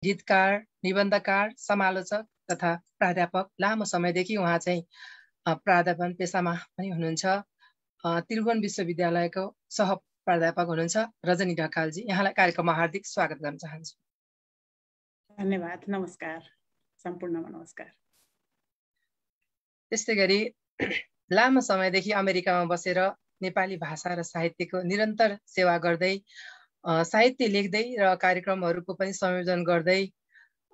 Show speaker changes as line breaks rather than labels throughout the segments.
गीतकार, निबन्धकार, समालोचक तथा प्राध्यापक। लामो समयदेखि उहाँ चाहिँ प्राध्यापन पेसामा पनि हुनुहुन्छ। त्रिभुवन विश्वविद्यालयको सह प्राध्यापक हुनुहुन्छ रजनी ढकालजी। यहाँलाई कार्यक्रममा हार्दिक स्वागत गर्न चाहन्छु।
धन्यवाद। नमस्कार, सम्पूर्णमा नमस्कार।
त्यस्तै गरी लामो समयदेखि अमेरिकामा बसेर नेपाली भाषा र साहित्यको निरन्तर सेवा गर्दै साहित्य लेख्दै र कार्यक्रमहरूको पनि संयोजन गर्दै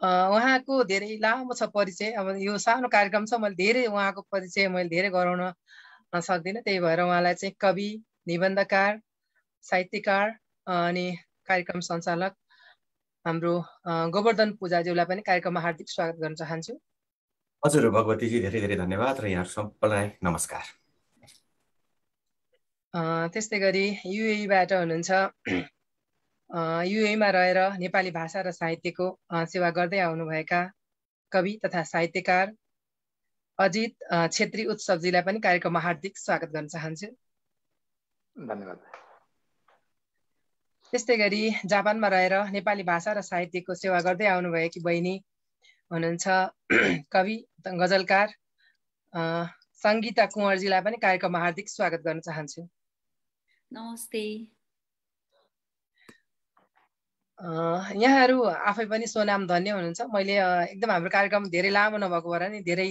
उहाँको धेरै लामो छ परिचय। अब यो सानो कार्यक्रम छ, मैले धेरै उहाँको परिचय धेरै गराउन सक्दिनँ। त्यही भएर उहाँलाई चाहिँ कवि, निबन्धकार, साहित्यकार अनि कार्यक्रम सञ्चालक हाम्रो गोवर्धन पूजाज्यूलाई पनि कार्यक्रममा हार्दिक स्वागत गर्न चाहन्छु।
हजुर भगवतीजी, धेरै धेरै धन्यवाद र यहाँ सबैलाई नमस्कार।
त्यस्तै गरी युएईबाट हुनुहुन्छ, युएईमा रहेर नेपाली भाषा र साहित्यको सेवा गर्दै आउनुभएका कवि तथा साहित्यकार अजित छेत्री उत्सवजीलाई पनि कार्यक्रममा हार्दिक स्वागत गर्न चाहन्छु।
धन्यवाद।
त्यस्तै गरी जापानमा रहेर नेपाली भाषा र साहित्यको सेवा गर्दै आउनुभएकी बहिनी हुनुहुन्छ कवि गजलकार सङ्गीता कुँवरजीलाई पनि कार्यक्रममा हार्दिक स्वागत गर्न चाहन्छु।
नमस्ते।
यहाँहरू आफै पनि स्वनाम धन्य हुनुहुन्छ। मैले एकदम हाम्रो कार्यक्रम धेरै लामो नभएको भएर नि धेरै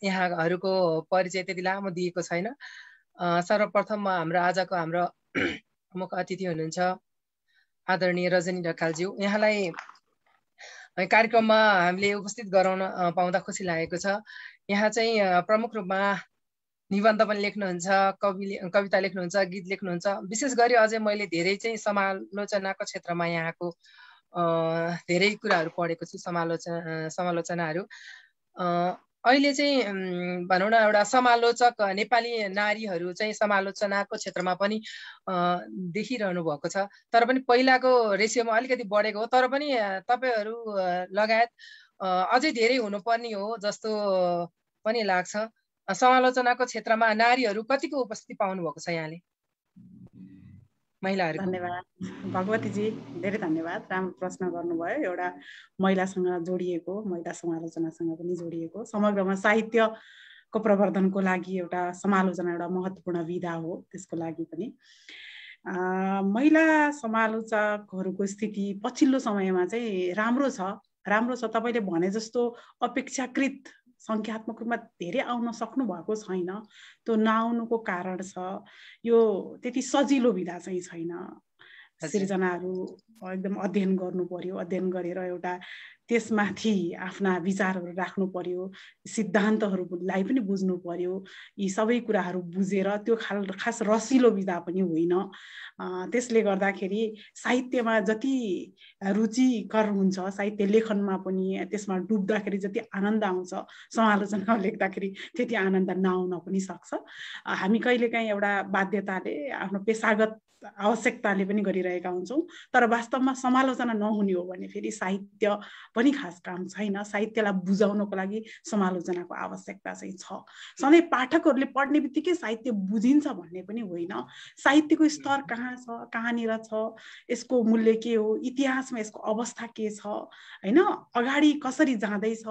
यहाँहरूको परिचय त्यति लामो दिएको छैन। सर्वप्रथम हाम्रो प्रमुख अतिथि हुनुहुन्छ आदरणीय रजनी ढकालज्यू। यहाँलाई कार्यक्रममा हामीले उपस्थित गराउन पाउँदा खुसी लागेको छ। यहाँ चाहिँ प्रमुख रूपमा निबन्ध पनि लेख्नुहुन्छ, कविता लेख्नुहुन्छ, गीत लेख्नुहुन्छ। विशेष गरी अझै मैले धेरै चाहिँ समालोचनाको क्षेत्रमा यहाँको धेरै कुराहरू पढेको छु, समालोचनाहरू। अहिले चाहिँ भनौँ न एउटा समालोचक नेपाली नारीहरू चाहिँ समालोचनाको क्षेत्रमा पनि देखिरहनु भएको छ। तर पनि पहिलाको रेसियोमा अलिकति बढेको हो। तर पनि तपाईँहरू लगायत अझै धेरै हुनुपर्ने हो जस्तो पनि लाग्छ। समालोचनाको क्षेत्रमा नारीहरू कतिको उपस्थिति पाउनु भएको छ यहाँले, महिलाहरू?
धन्यवाद भगवतीजी, धेरै धन्यवाद। राम्रो प्रश्न गर्नुभयो। एउटा महिलासँग जोडिएको, महिला समालोचनासँग पनि जोडिएको, समग्रमा साहित्यको प्रवर्धनको लागि एउटा समालोचना एउटा महत्त्वपूर्ण विधा हो। त्यसको लागि पनि महिला समालोचकहरूको स्थिति पछिल्लो समयमा चाहिँ राम्रो छ। तपाईँले भने जस्तो अपेक्षाकृत सङ्ख्यात्मक रूपमा धेरै आउन सक्नु भएको छैन। त्यो नआउनुको कारण छ यो त्यति सजिलो विधा चाहिँ छैन। सिर्जनाहरू एकदम अध्ययन गर्नु पर्यो। अध्ययन गरेर एउटा त्यसमाथि आफ्ना विचारहरू राख्नु पर्यो, सिद्धान्तहरूलाई पनि बुझ्नु पर्यो। यी सबै कुराहरू बुझेर त्यो खास रसिलो विधा पनि होइन। त्यसले गर्दाखेरि साहित्यमा जति रुचिकर हुन्छ, साहित्य लेखनमा पनि त्यसमा डुब्दाखेरि जति आनन्द आउँछ, समालोचना लेख्दाखेरि त्यति आनन्द नआउन पनि सक्छ। हामी कहिलेकाहीँ एउटा बाध्यताले, आफ्नो पेसागत आवश्यकताले पनि गरिरहेका हुन्छौँ। तर वास्तवमा समालोचना नहुने हो भने फेरि साहित्य पनि खास काम छैन। साहित्यलाई बुझाउनको लागि समालोचनाको आवश्यकता चाहिँ छ। सधैँ पाठकहरूले पढ्ने बित्तिकै साहित्य बुझिन्छ भन्ने पनि होइन। साहित्यको स्तर कहाँ छ, कहाँनिर छ, यसको मूल्य के हो, इतिहासमा यसको अवस्था के छ, होइन, अगाडि कसरी जाँदैछ,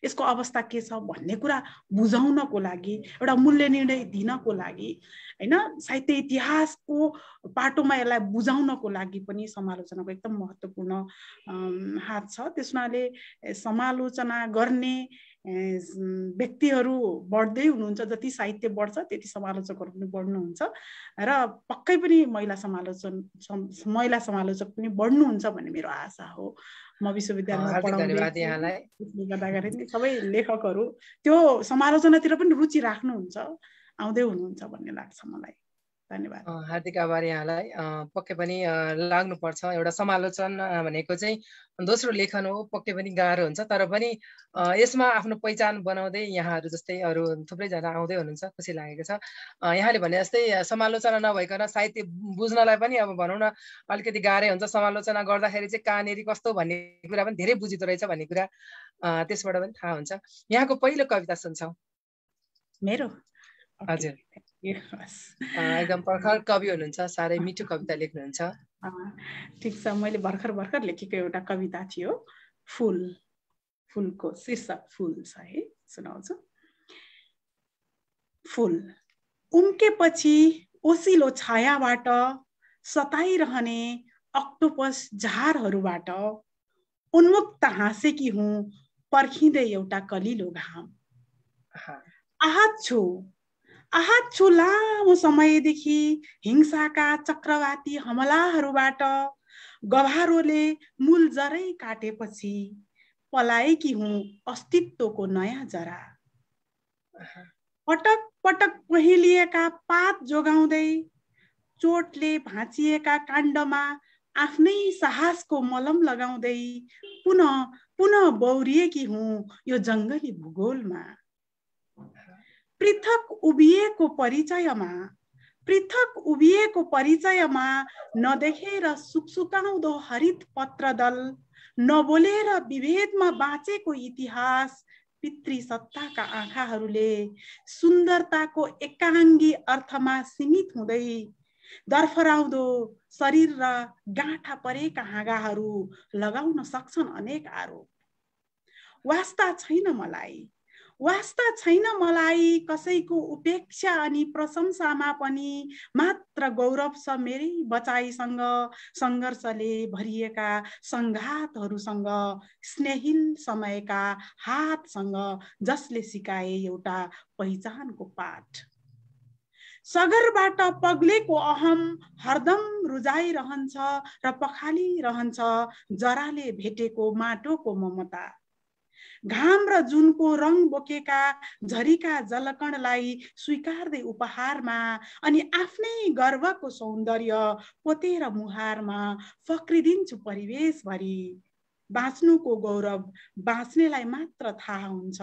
यसको अवस्था के छ भन्ने कुरा बुझाउनको लागि, एउटा मूल्य निर्णय दिनको लागि, होइन, साहित्य इतिहासको पाटोमा यसलाई बुझाउनको लागि पनि समालोचनाको एकदम महत्त्वपूर्ण हात छ। त्यसमाले समालोचना गर्ने व्यक्तिहरू बढ्दै हुनुहुन्छ। जति साहित्य बढ्छ त्यति समालोचकहरू पनि बढ्नुहुन्छ र पक्कै पनि महिला समालोचक पनि बढ्नुहुन्छ भन्ने मेरो आशा हो। म विश्वविद्यालयमा पढाउँदै गर्दाखेरि सबै लेखकहरू त्यो समालोचनातिर पनि रुचि राख्नुहुन्छ, आउँदै हुनुहुन्छ भन्ने लाग्छ मलाई। धन्यवाद।
हार्दिक आभार यहाँलाई। पक्कै पनि लाग्नुपर्छ। एउटा समालोचना भनेको चाहिँ दोस्रो लेखन हो, पक्कै पनि गाह्रो हुन्छ। तर पनि यसमा आफ्नो पहिचान बनाउँदै यहाँहरू जस्तै अरू थुप्रैजना आउँदै हुनुहुन्छ, खुसी लागेको छ। यहाँले भने जस्तै समालोचना नभइकन साहित्य बुझ्नलाई पनि अब भनौँ न अलिकति गाह्रै हुन्छ। समालोचना गर्दाखेरि चाहिँ कहाँनिर कस्तो भन्ने कुरा पनि धेरै बुझिँदो रहेछ भन्ने कुरा त्यसबाट पनि थाहा हुन्छ। यहाँको पहिलो कविता सुन्छौँ।
मेरो?
हजुर, एकदम प्रखर कवि हुनुहुन्छ, साह्रै मिठो कविता लेख्नुहुन्छ।
ठिक छ, मैले भर्खर लेखेको एउटा कविता थियो, फुल। फुलको शीर्षक फुल छ है, सुनाउँछु। फुल उम्केपछि ओसिलो छायाबाट सताइरहने अक्टोपस झारहरूबाट उन्मुक्त हाँसेकी हुँ पर्खिँदै एउटा कलिलो घाम। आहत छु लामो समयदेखि हिंसाका चक्रवाती हमलाहरूबाट। गभारोले मूल जरै काटेपछि पलाएकी हुँ अस्तित्वको नयाँ जरा। पटक पटक पहिलिएका पात जोगाउँदै चोटले भाँचिएका काण्डमा आफ्नै साहसको मलम लगाउँदै पुनः बौरिएकी हुँ यो जङ्गली भूगोलमा। पृथक उभिएको परिचयमा नदेखेर सुकसुकाउँदो हरित पत्रदल, नबोलेर विभेदमा बाँचेको इतिहास। पितृसत्ताका आँखाहरूले सुन्दरताको एकाङ्गी अर्थमा सीमित हुँदै दरफराउँदो शरीर र गाँठा परेका हाँगाहरू लगाउन सक्छन् अनेक आरोप। वास्ता छैन मलाई कसैको उपेक्षा अनि प्रशंसामा पनि। मात्र गौरव छ मेरै बचाइसँग, सङ्घर्षले भरिएका सङ्घातहरूसँग, स्नेहिल समयका हातसँग, जसले सिकाए एउटा पहिचानको पाठ। सगरबाट पग्लेको अहम हरदम रुजाइरहन्छ र पखालिरहन्छ जराले भेटेको माटोको ममता। घाम र जुनको रङ बोकेका झरीका जलकणलाई स्वीकार्दै उपहारमा, अनि आफ्नै गर्वको सौन्दर्य पोतेर मुहारमा फक्रिदिन्छु परिवेशभरि। बाँच्नुको गौरव बाँच्नेलाई मात्र थाहा हुन्छ।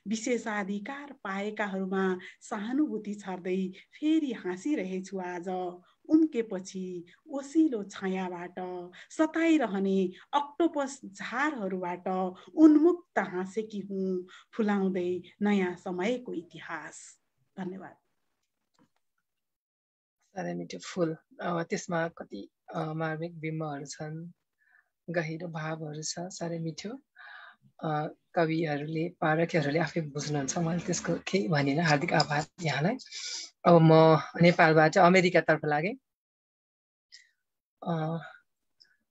विशेषाधिकार पाएकाहरूमा सहानुभूति छर्दै फेरि हाँसिरहेछु आज। उम्केपछि ओसिलो छायाबाट सताइरहने अक्टोपस झारहरूबाट उन्मुक्त हाँसेकी हुँ फुलाउँदै नयाँ समयको इतिहास। धन्यवाद।
साह्रै मिठो फुल। त्यसमा कति मार्मिक बिम्बहरू छन्, गहिरो भावहरू छ, साह्रै मिठो। कविहरूले, पाठकहरूले आफै बुझ्नुहुन्छ, मैले त्यसको केही भनिनँ। हार्दिक आभार यहाँलाई। अब म नेपालबाट अमेरिकातर्फ लागेँ।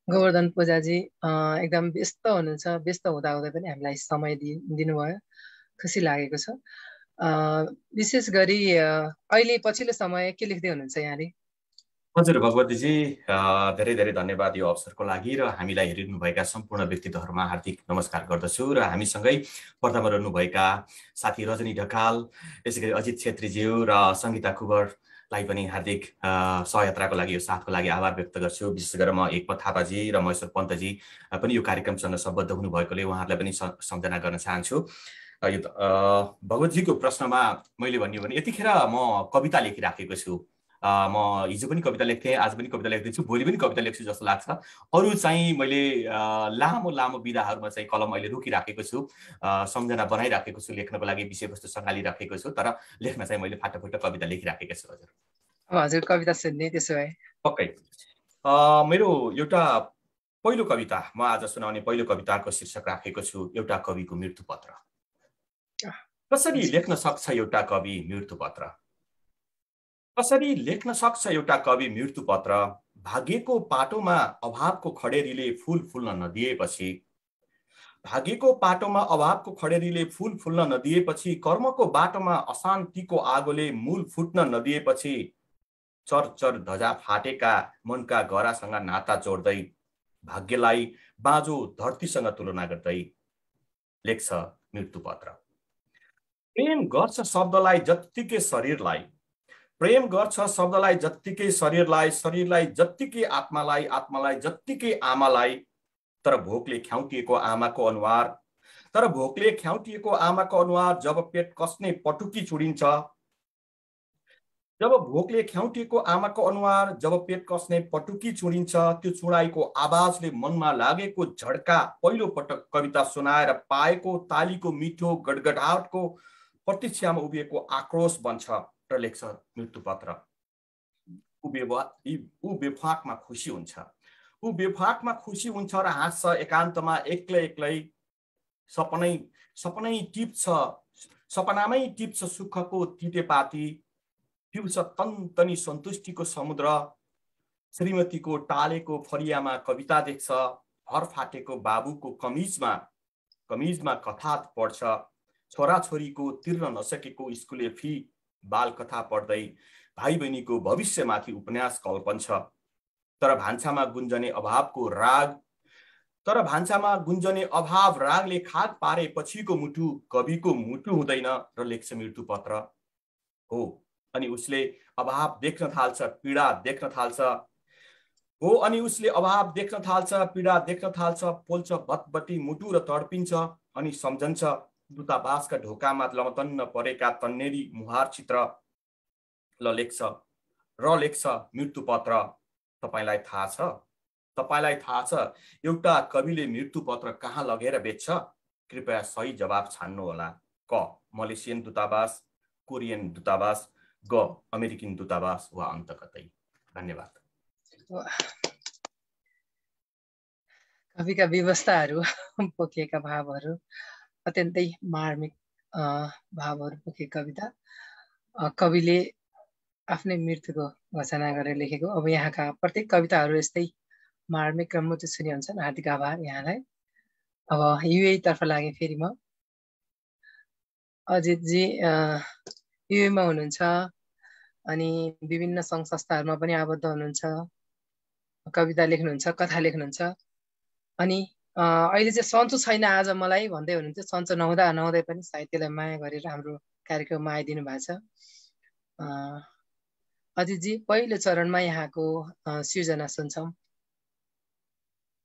गोवर्धन पूजाजी एकदम व्यस्त हुनुहुन्छ, व्यस्त हुँदाहुँदै पनि हामीलाई समय दिनुभयो, खुसी लागेको छ। विशेष गरी अहिले पछिल्लो समय के लेख्दै हुनुहुन्छ यहाँले?
हजुर भगवतीजी, धेरै धेरै धन्यवाद यो अवसरको लागि, र हामीलाई हेरिनुभएका सम्पूर्ण व्यक्तित्वहरूमा हार्दिक नमस्कार गर्दछु। र हामीसँगै पर्दामा रहनुभएका साथी रजनी ढकाल, त्यसै गरी अजित छेत्रीज्यू र सङ्गीता कुवरलाई पनि हार्दिक सहयात्राको लागि, यो साथको लागि आभार व्यक्त गर्छु। विशेष गरेर म एकमत थापाजी र महेश्वर पन्तजी पनि यो कार्यक्रमसँग सम्बद्ध हुनुभएकोले उहाँहरूलाई पनि सम्झना गर्न चाहन्छु। यो भगवतीजीको प्रश्नमा मैले भन्यो भने यतिखेर म कविता लेखिराखेको छु। म हिजो पनि कविता लेख्थेँ, आज पनि कविता लेख्दैछु, भोलि पनि कविता लेख्छु जस्तो लाग्छ। अरू चाहिँ मैले लामो लामो विधाहरूमा चाहिँ कलम अहिले रोकिराखेको छु, सम्झना बनाइराखेको छु, लेख्नको लागि विषयवस्तु सङ्घालिराखेको छु, तर लेख्न चाहिँ मैले फाटाफुट्ट कविता लेखिराखेको छु। हजुर
हजुर कविता सुन्ने त्यसो भए
पक्कै। मेरो एउटा पहिलो कविता, म आज सुनाउने पहिलो कविताको शीर्षक राखेको छु एउटा कविको मृत्युपत्र। कसरी लेख्न सक्छ एउटा कवि मृत्युपत्र? कसरी लेख्न सक्छ एउटा कवि मृत्युपत्र? भाग्यको पाटोमा अभावको खडेरीले फूल फुल्न नदिएपछि, भाग्यको पाटोमा अभावको खडेरीले फूल फुल्न नदिएपछि, कर्मको बाटोमा अशान्तिको आगोले मूल फुट्न नदिएपछि, चरचर धजा फाटेका मनका गरासँग नाता जोड्दै, भाग्यलाई बाँझो धरतीसँग तुलना गर्दै लेख्छ मृत्युपत्र। प्रेम गर्छ शब्दलाई जत्तिकै शरीरलाई, प्रेम गर्छ शब्दलाई जत्तिकै शरीरलाई, शरीरलाई जत्तिकै आत्मालाई, आत्मालाई जत्तिकै आमालाई। तर भोकले ख्याउटिएको आमाको अनुहार, तर भोकले ख्याउटिएको आमाको अनुहार जब पेट कस्ने पटुकी चुडिन्छ, जब भोकले ख्याउटिएको आमाको अनुहार जब पेट कस्ने पटुकी चुडिन्छ, त्यो चुडाइको आवाजले मनमा लागेको झड्का, पहिलो पटक कविता सुनाएर पाएको तालीको मिठो गडगडाटको प्रतीक्षामा उभिएको आक्रोश बन्छ र लेख्छ मृत्युपत्र। ऊ बेफाकमा खुसी हुन्छ। ऊ बेफाकमा खुसी हुन्छ र हाँस्छ, एकान्तमा एक्लै सपनै टिप्छ, सपनामै टिप्छ सुखको तितेपाती, पिउँछ तन्तनी सन्तुष्टिको समुद्र, श्रीमतीको टालेको फरियामा कविता देख्छ, हर फाटेको बाबुको कमिजमा कथा पढ्छ, छोराछोरीको तिर्न नसकेको स्कुले फी बाल कथा पढ्दै भाइ बहिनीको भविष्यमाथि उपन्यास कल्पन्छ। तर भान्सामा गुन्जने अभाव रागले खाक पारे पछिको मुटु कविको मुटु हुँदैन र लेख्छ मृत्यु पत्र हो। अनि उसले अभाव देख्न थाल्छ, पीडा देख्न थाल्छ, पीडा देख्न थाल्छ, पोल्छ भतबती मुटु र तडपिन्छ। अनि सम्झन्छ दूतावासका ढोकामा लमतन्न परेका तन्नेरी मुहार चित्र लेख्छ मृत्यु पत्र। तपाईलाई थाहा छ एउटा कविले मृत्यु पत्र कहाँ लगेर बेच्छ? कृपया सही जवाब छान्नु होला। क मलेसियन दूतावास, कोरियन दूतावास, ग अमेरिकन दूतावास वा अन्त कतै। धन्यवाद।
कविका व्यवस्थाहरू पोखिएका भावहरू, अत्यन्तै मार्मिक भावहरू पोखिएको कविता। कविले आफ्नै मृत्युको घोषणा गरेर लेखेको। अब यहाँका प्रत्येक कविताहरू यस्तै मार्मिक र मुटुछुने हुन्छन्। हार्दिक आभार यहाँलाई। अब युए तर्फ लागे फेरि म। अजितजी युएमा हुनुहुन्छ अनि विभिन्न सङ्घ संस्थाहरूमा पनि आबद्ध हुनुहुन्छ, कविता लेख्नुहुन्छ, कथा लेख्नुहुन्छ। अनि अहिले चाहिँ सन्चो छैन आज मलाई भन्दै हुनुहुन्थ्यो। सन्चो नहुँदै पनि सायद त्यसलाई माया गरेर हाम्रो कार्यक्रममा आइदिनु भएको छ। अजितजी, पहिलो चरणमा यहाँको सृजना सुन्छौँ।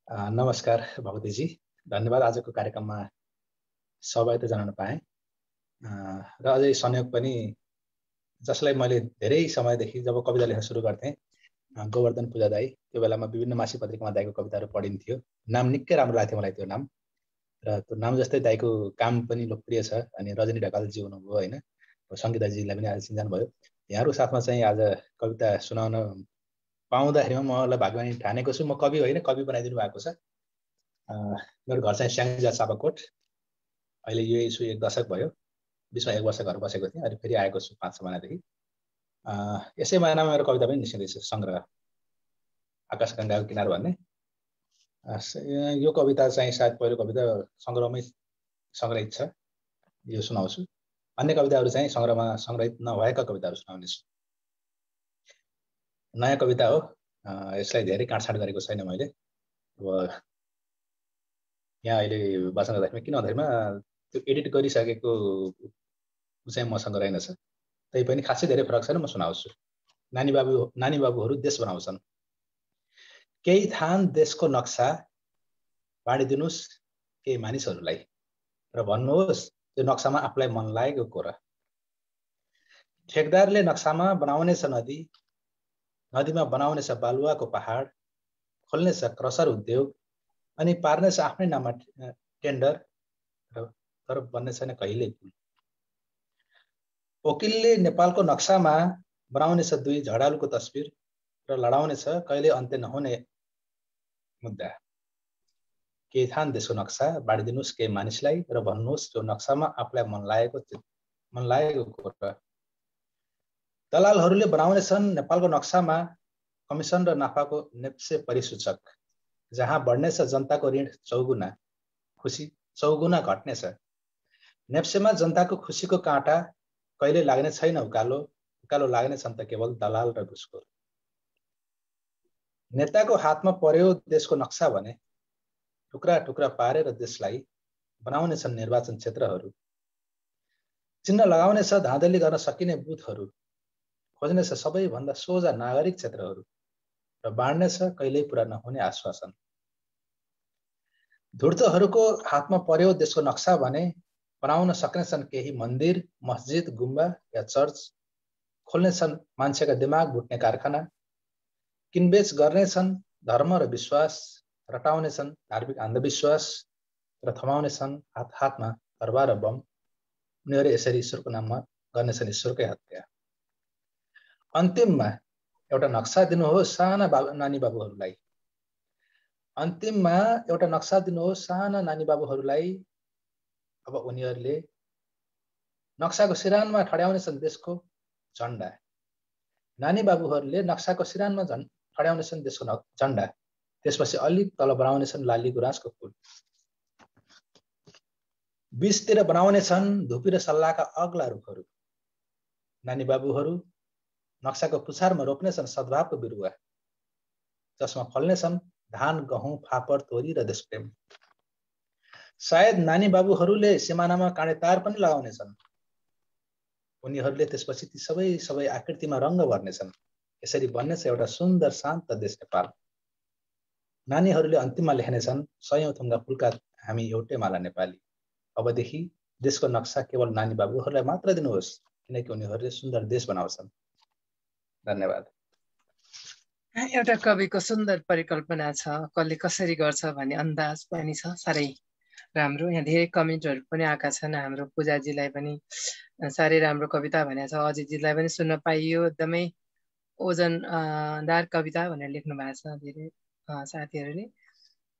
नमस्कार भगवतीजी, धन्यवाद आजको कार्यक्रममा सहभागिता जनाउन पाएँ। र अझै संयोग पनि जसलाई मैले धेरै समयदेखि जब कविता लेख्न सुरु गर्थेँ, गोवर्धन पूजा दाई, त्यो बेलामा विभिन्न मासिक पत्रिकामा दाईको कविताहरू पढिन्थ्यो। नाम निकै राम्रो लाग्थ्यो मलाई त्यो नाम, र त्यो नाम जस्तै दाईको काम पनि लोकप्रिय छ। अनि रजनी ढकालजी हुनुभयो होइन, सङ्गीताजीलाई पनि आज चिन्जान भयो। यहाँहरूको साथमा चाहिँ आज कविता सुनाउन पाउँदाखेरिमा मलाई भाग्यमानी ठानेको छु। म कवि होइन, कवि बनाइदिनु भएको छ। मेरो घर चाहिँ स्याङ्जा चापाकोट। अहिले यो इस्यु 1 दशक भयो, बिचमा 1 वर्ष घर बसेको थिएँ, अनि फेरि आएको छु 5-6 महिनादेखि। यसै महिनामा मेरो कविता पनि निस्किँदैछ, सङ्ग्रह आकाशगङ्गाको किनार भन्ने। यो कविता चाहिँ सायद पहिलो कविता सङ्ग्रहमै सङ्ग्रहित छ, यो सुनाउँछु। अन्य कविताहरू चाहिँ सङ्ग्रहमा सङ्ग्रहित नभएका कविताहरू सुनाउनेछु। नयाँ कविता हो, यसलाई धेरै काटछाँट गरेको छैन मैले। अब यहाँ अहिले वाचन गर्दाखेरि किन भन्दाखेरिमा त्यो एडिट गरिसकेको चाहिँ मसँग रहेनछ। तै पनि खासै धेरै फरक छैन, म सुनाउँछु। नानी बाबुहरू देश बनाउँछन्। केही थान देशको नक्सा बाँडिदिनुस् केही मानिसहरूलाई र भन्नुहोस् त्यो नक्सामा आफूलाई मन लागेको कुरा। ठेकदारले नक्सामा बनाउनेछ नदी, नदीमा बनाउनेछ बालुवाको पहाड, खोल्नेछ क्रसर उद्योग अनि पार्नेछ आफ्नै नाममा टेन्डर, तर बन्ने छैन कहिल्यै पुल। वकिलले नेपालको नक्सामा बनाउनेछ 2 झडालुको तस्बिर र लडाउनेछ कहिले अन्त्य नहुने मुद्दा। केही थान देशको नक्सा बाँडिदिनुस् केही मानिसलाई र भन्नुहोस् त्यो नक्सामा आफूलाई मन लागेको कुरा। दलालहरूले बनाउनेछन् नेपालको नक्सामा कमिसन र नाफाको नेप्से परिसूचक, जहाँ बढ्नेछ जनताको ऋण चौगुना, खुसी चौगुना घट्नेछ। नेप्सेमा जनताको खुसीको काँटा कहिले लाग्ने छैन उकालो, उकालो लाग्नेछन् त केवल दलाल र घुसखोर। नेताको हातमा पर्यो देशको नक्सा भने टुक्रा टुक्रा पारेर देशलाई बनाउनेछन् निर्वाचन क्षेत्रहरू। चिन्ह लगाउनेछ धाँधली गर्न सकिने बुथहरू, खोज्नेछ सबैभन्दा सोझा नागरिक क्षेत्रहरू र बाँड्नेछ कहिल्यै पुरा नहुने आश्वासन। धूर्तहरूको हातमा पर्यो देशको नक्सा भने बनाउन सक्नेछन् केही मन्दिर, मस्जिद, गुम्बा या चर्च, खोल्नेछन् मान्छेका दिमाग भुट्ने कारखाना, किनबेच गर्नेछन् धर्म र विश्वास, रटाउनेछन् धार्मिक अन्धविश्वास र थमाउनेछन् हात हातमा तरबार र बम। उनीहरू यसरी ईश्वरको नाममा गर्नेछन् ईश्वरकै हत्या। अन्तिममा एउटा नक्सा दिनुहोस् साना नानी बाबुहरूलाई। अन्तिममा एउटा नक्सा दिनुहोस् साना नानी बाबुहरूलाई। अब उनीहरूले नक्साको सिरानमा ठड्याउनेछन् देशको झन्डा। नानी बाबुहरूले नक्साको सिरानमा ठड्याउनेछन् देशको झन्डा। त्यसपछि अलिक तल बनाउनेछन् लाली गुराँसको फुल। बीचतिर बनाउनेछन् धुपी र सल्लाहका अग्ला रुखहरू। नानी बाबुहरू नक्साको पुछारमा रोप्नेछन् सद्भावको बिरुवा, जसमा फल्नेछन् धान, गहुँ, फापर, तोरी र देशप्रेम। सायद नानी बाबुहरूले सिमानामा काँडे तार पनि लगाउनेछन्। उनीहरूले त्यसपछि ती सबै आकृतिमा रङ्ग भर्नेछन्। यसरी बन्नेछ एउटा सुन्दर शान्त देश नेपाल। नानीहरूले अन्तिममा लेख्नेछन् सयौं थुङ्गा फुलका हामी एउटै माला नेपाली। अबदेखि देशको नक्सा केवल नानी बाबुहरूलाई मात्र दिनुहोस्, किनकि उनीहरूले सुन्दर देश बनाउँछन्। धन्यवाद।
एउटा कविको सुन्दर परिकल्पना छ, कसले कसरी गर्छ भन्ने अन्दाज पनि छ, साह्रै राम्रो। यहाँ धेरै कमेन्टहरू पनि आएका छन्। हाम्रो पूजाजीलाई पनि साह्रै राम्रो कविता भनेको छ, अजितजीलाई पनि सुन्न पाइयो, एकदमै ओजनदार कविता भनेर लेख्नु भएको छ धेरै साथीहरूले।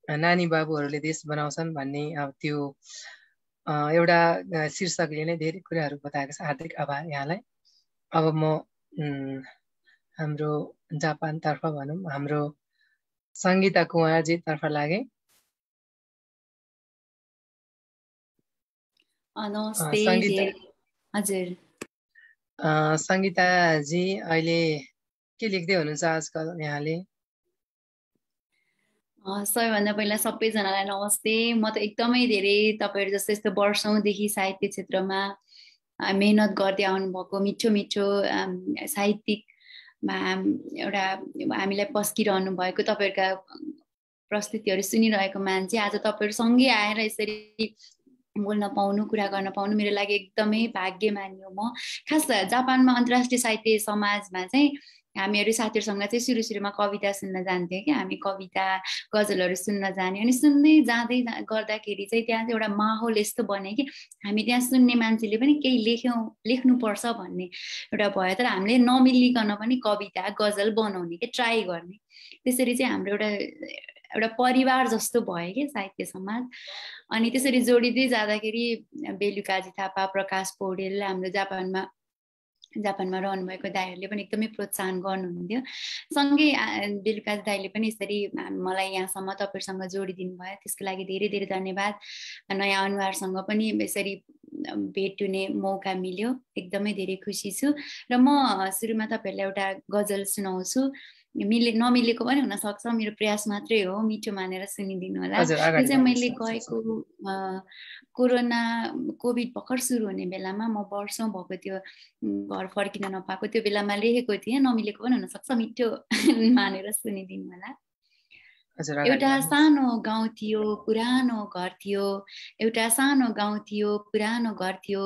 नानी बाबुहरूले देश बनाउँछन् भन्ने अब त्यो एउटा शीर्षकले नै धेरै कुराहरू बताएको छ। हार्दिक आभार यहाँलाई। अब म हाम्रो जापानतर्फ भनौँ, हाम्रो सङ्गीता कुँवरजीतर्फ लागे।
हजुर
सङ्गीताजी अहिले के लेख्दै हुनुहुन्छ आजकल यहाँले?
सबैभन्दा पहिला सबैजनालाई नमस्ते। म त एकदमै धेरै तपाईँहरू जस्तो यस्तो वर्षौँदेखि साहित्य क्षेत्रमा मेहनत गर्दै आउनुभएको मिठो मिठो साहित्यिकमा एउटा हामीलाई पस्किरहनु भएको तपाईँहरूका प्रस्तुतिहरू सुनिरहेको मान्छे आज तपाईँहरू सँगै आएर यसरी बोल्न पाउनु, कुरा गर्न पाउनु मेरो लागि एकदमै भाग्यमानी हो। म खास जापानमा अन्तर्राष्ट्रिय साहित्य समाजमा चाहिँ हामीहरू साथीहरूसँग चाहिँ सुरुमा कविता सुन्न जान्थ्यौँ कि हामी कविता गजलहरू सुन्न जाने। अनि सुन्दै जाँदै गर्दाखेरि चाहिँ त्यहाँ चाहिँ एउटा माहौल यस्तो बन्यो कि हामी त्यहाँ सुन्ने मान्छेले पनि केही लेख्नुपर्छ भन्ने एउटा भयो। तर हामीले नमिलिकन पनि कविता गजल बनाउने के ट्राई गर्ने। त्यसरी चाहिँ हाम्रो एउटा परिवार जस्तो भयो कि साहित्य समाज। अनि त्यसरी जोडिँदै जाँदाखेरि बेलुकाजी थापा, प्रकाश पौडेल, हाम्रो जापानमा रहनुभएको दाइहरूले पनि एकदमै प्रोत्साहन गर्नुहुन्थ्यो। सँगै बेलुकाजी दाइले पनि यसरी मलाई यहाँसम्म तपाईँहरूसँग जोडिदिनु भयो, त्यसको लागि धेरै धेरै धन्यवाद। नयाँ अनुहारसँग पनि यसरी भेट हुने मौका मिल्यो, एकदमै धेरै खुसी छु। र म सुरुमा तपाईँहरूलाई एउटा गजल सुनाउँछु। नमिलेको पनि हुनसक्छ, मेरो प्रयास मात्रै हो, मिठो मानेर सुनिदिनु होला। यो चाहिँ मैले गएको कोभिड भर्खर सुरु हुने बेलामा, म वर्षौँ भएको त्यो घर फर्किन नपाएको त्यो बेलामा लेखेको थिएँ। नमिलेको पनि हुनसक्छ, मिठो मानेर सुनिदिनु होला। एउटा सानो गाउँ थियो, पुरानो घर थियो। एउटा सानो गाउँ थियो, पुरानो घर थियो।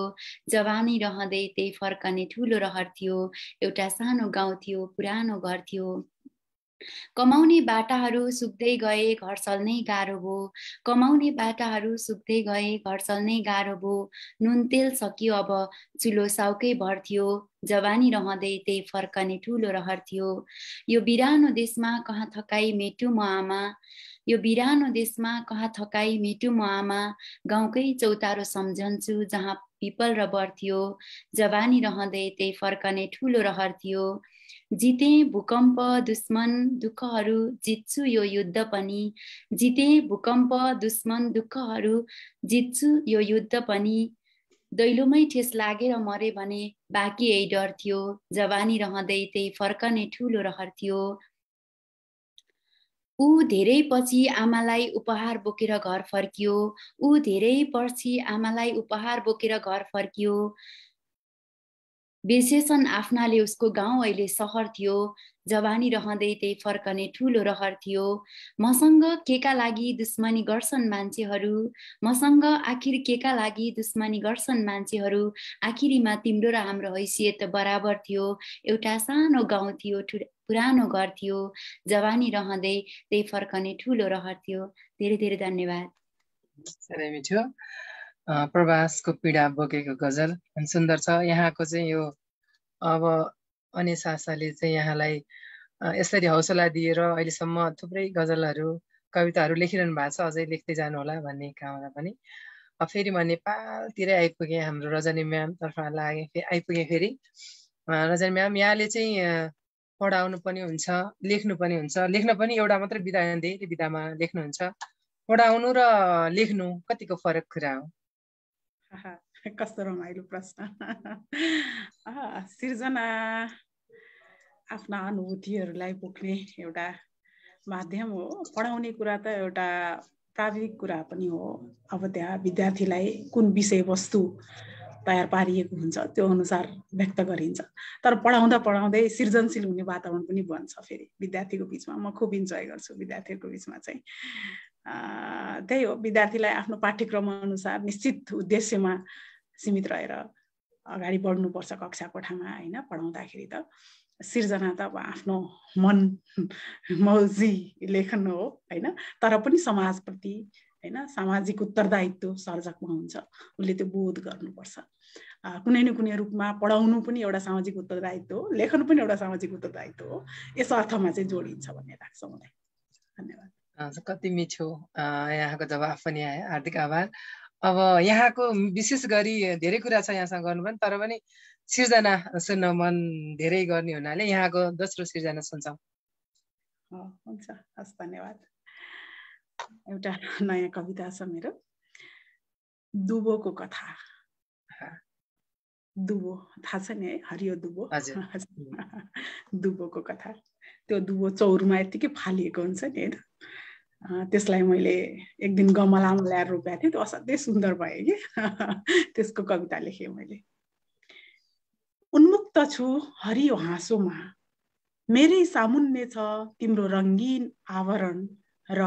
जवानी रहँदै त्यही फर्कने ठुलो रहर थियो। एउटा सानो गाउँ थियो, पुरानो घर थियो। कमाउने बाटाहरू सुक्दै गए, घर चल्नै गाह्रो भयो। कमाउने बाटाहरू सुक्दै गए, घर चल्नै गाह्रो भयो। नुन तेल सकियो, अब चुलो साउकै भर थियो। जवानी रहँदै त्यही फर्कने ठुलो रहर थियो। यो बिरानो देशमा कहाँ थकाई मेटु म आमा। यो बिरानो देशमा कहाँ थकाई मेटु म आमा। गाउँकै चौतारो सम्झन्छु जहाँ पिपल र बर थियो। जवानी रहँदै त्यही फर्कने ठुलो रहर थियो। जिते भूकम्प दुश्मन दुःखहरू, जित्छु यो युद्ध पनि। जिते भूकम्प दुश्मन दुःखहरू, जित्छु यो युद्ध पनि। दैलोमै ठेस लागेर मरे भने बाँकी यही डर थियो। जवानी रहँदै त्यही फर्कने ठुलो रहर थियो। ऊ धेरै पछि आमालाई उपहार बोकेर घर फर्कियो। ऊ धेरै पछि आमालाई उपहार बोकेर घर फर्कियो। बिर्सेछन् आफ्नाले उसको गाउँ अहिले सहर थियो। जवानी रहँदै त्यही फर्कने ठुलो रहर थियो। मसँग केका लागि दुश्मनी गर्छन् मान्छेहरू। मसँग आखिर केका लागि दुश्मनी गर्छन् मान्छेहरू। आखिरीमा तिम्रो र हाम्रो हैसियत बराबर थियो। एउटा सानो गाउँ थियो, पुरानो घर थियो। जवानी रहँदै त्यही फर्कने ठुलो रहर थियो। धेरै धेरै धन्यवाद।
साह्रै मिठो। प्रवासको पीडा बोकेको गजल सुन्दर छ। यहाँको चाहिँ यो अब अनेसासाले चाहिँ यहाँलाई यसरी हौसला दिएर अहिलेसम्म थुप्रै गजलहरू कविताहरू लेखिरहनु भएको छ, अझै लेख्दै जानु होला भन्ने कामना पनि। फेरि म नेपालतिरै आइपुगेँ, हाम्रो रजनी म्यामतर्फ आइपुगेँ फेरि। रजनी म्याम, यहाँले चाहिँ पढाउनु पनि हुन्छ, लेख्नु पनि हुन्छ। लेख्न पनि एउटा मात्रै विधा, धेरै विधामा लेख्नुहुन्छ। पढाउनु र लेख्नु कतिको फरक कुरा हो?
कस्तो रमाइलो प्रश्न। सिर्जना आफ्ना अनुभूतिहरूलाई पोख्ने एउटा माध्यम हो। पढाउने कुरा त एउटा प्राविधिक कुरा पनि हो। अब त्यहाँ विद्यार्थीलाई कुन विषयवस्तु तयार पारिएको हुन्छ त्यो अनुसार व्यक्त गरिन्छ। तर पढाउँदा पढाउँदै सृजनशील हुने वातावरण पनि बन्छ फेरि विद्यार्थीको बिचमा। म खुब इन्जोय गर्छु विद्यार्थीहरूको बिचमा चाहिँ। त्यही हो, विद्यार्थीलाई आफ्नो पाठ्यक्रम अनुसार निश्चित उद्देश्यमा सीमित रहेर अगाडि बढ्नुपर्छ कक्षा कोठामा होइन। पढाउँदाखेरि त सिर्जना त अब आफ्नो मन मौजी लेखन हो होइन, तर पनि समाजप्रति होइन सामाजिक उत्तरदायित्व सर्जकमा हुन्छ, उसले त्यो बोध गर्नुपर्छ। कुनै न कुनै रूपमा पढाउनु पनि एउटा सामाजिक उत्तरदायित्व हो, लेखन पनि एउटा सामाजिक उत्तरदायित्व हो। यस अर्थमा चाहिँ जोडिन्छ भन्ने लाग्छ मलाई। धन्यवाद।
कति मिठो यहाँको जवाफ पनि आयो, हार्दिक आभार। अब यहाँको विशेष गरी धेरै कुरा छ यहाँसँग गर्नु पनि, तर पनि सिर्जना सुन्न मन धेरै गर्ने हुनाले यहाँको दोस्रो सिर्जना सुन्छौँ।
हुन्छ, हस्, धन्यवाद। एउटा नयाँ कविता छ मेरो, दुबोको कथा। दुबो थाहा छ नि है, हरियो दुबो। दुबोको कथा। त्यो दुबो चौरमा यतिकै फालिएको हुन्छ नि होइन। त्यसलाई मैले एक दिन गमलामा ल्याएर रोपेको थिएँ, त्यो असाध्यै सुन्दर भयो कि। त्यसको कविता लेखेँ मैले। उन्मुक्त छु हरियो हाँसोमा, मेरै सामुन्ने छ तिम्रो रङ्गीन आवरण, र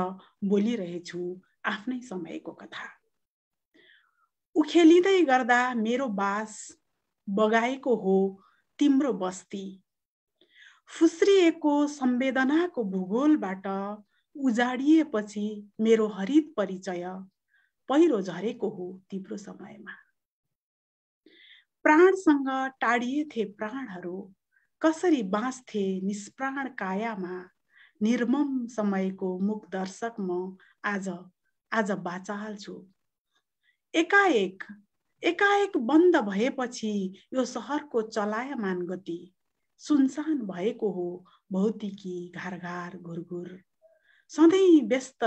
बोलिरहेछु आफ्नै समयको कथा। उखेलिँदै गर्दा मेरो बास बगाएको हो तिम्रो बस्ती, फुस्रिएको संवेदनाको भूगोलबाट उजाडिएपछि मेरो हरित परिचय पहिरो झरेको हो तिम्रो समयमा। प्राणसँग टाढिएथे प्राणहरू, कसरी बाँच्थे निष्प्राण कायामा, निर्मम समयको मुख दर्शक म आज बाचाल छु। एकाएक बन्द भएपछि यो सहरको चलायमान गति, सुनसान भएको हो भौतिकी घारघार घुरघुर। सधैँ व्यस्त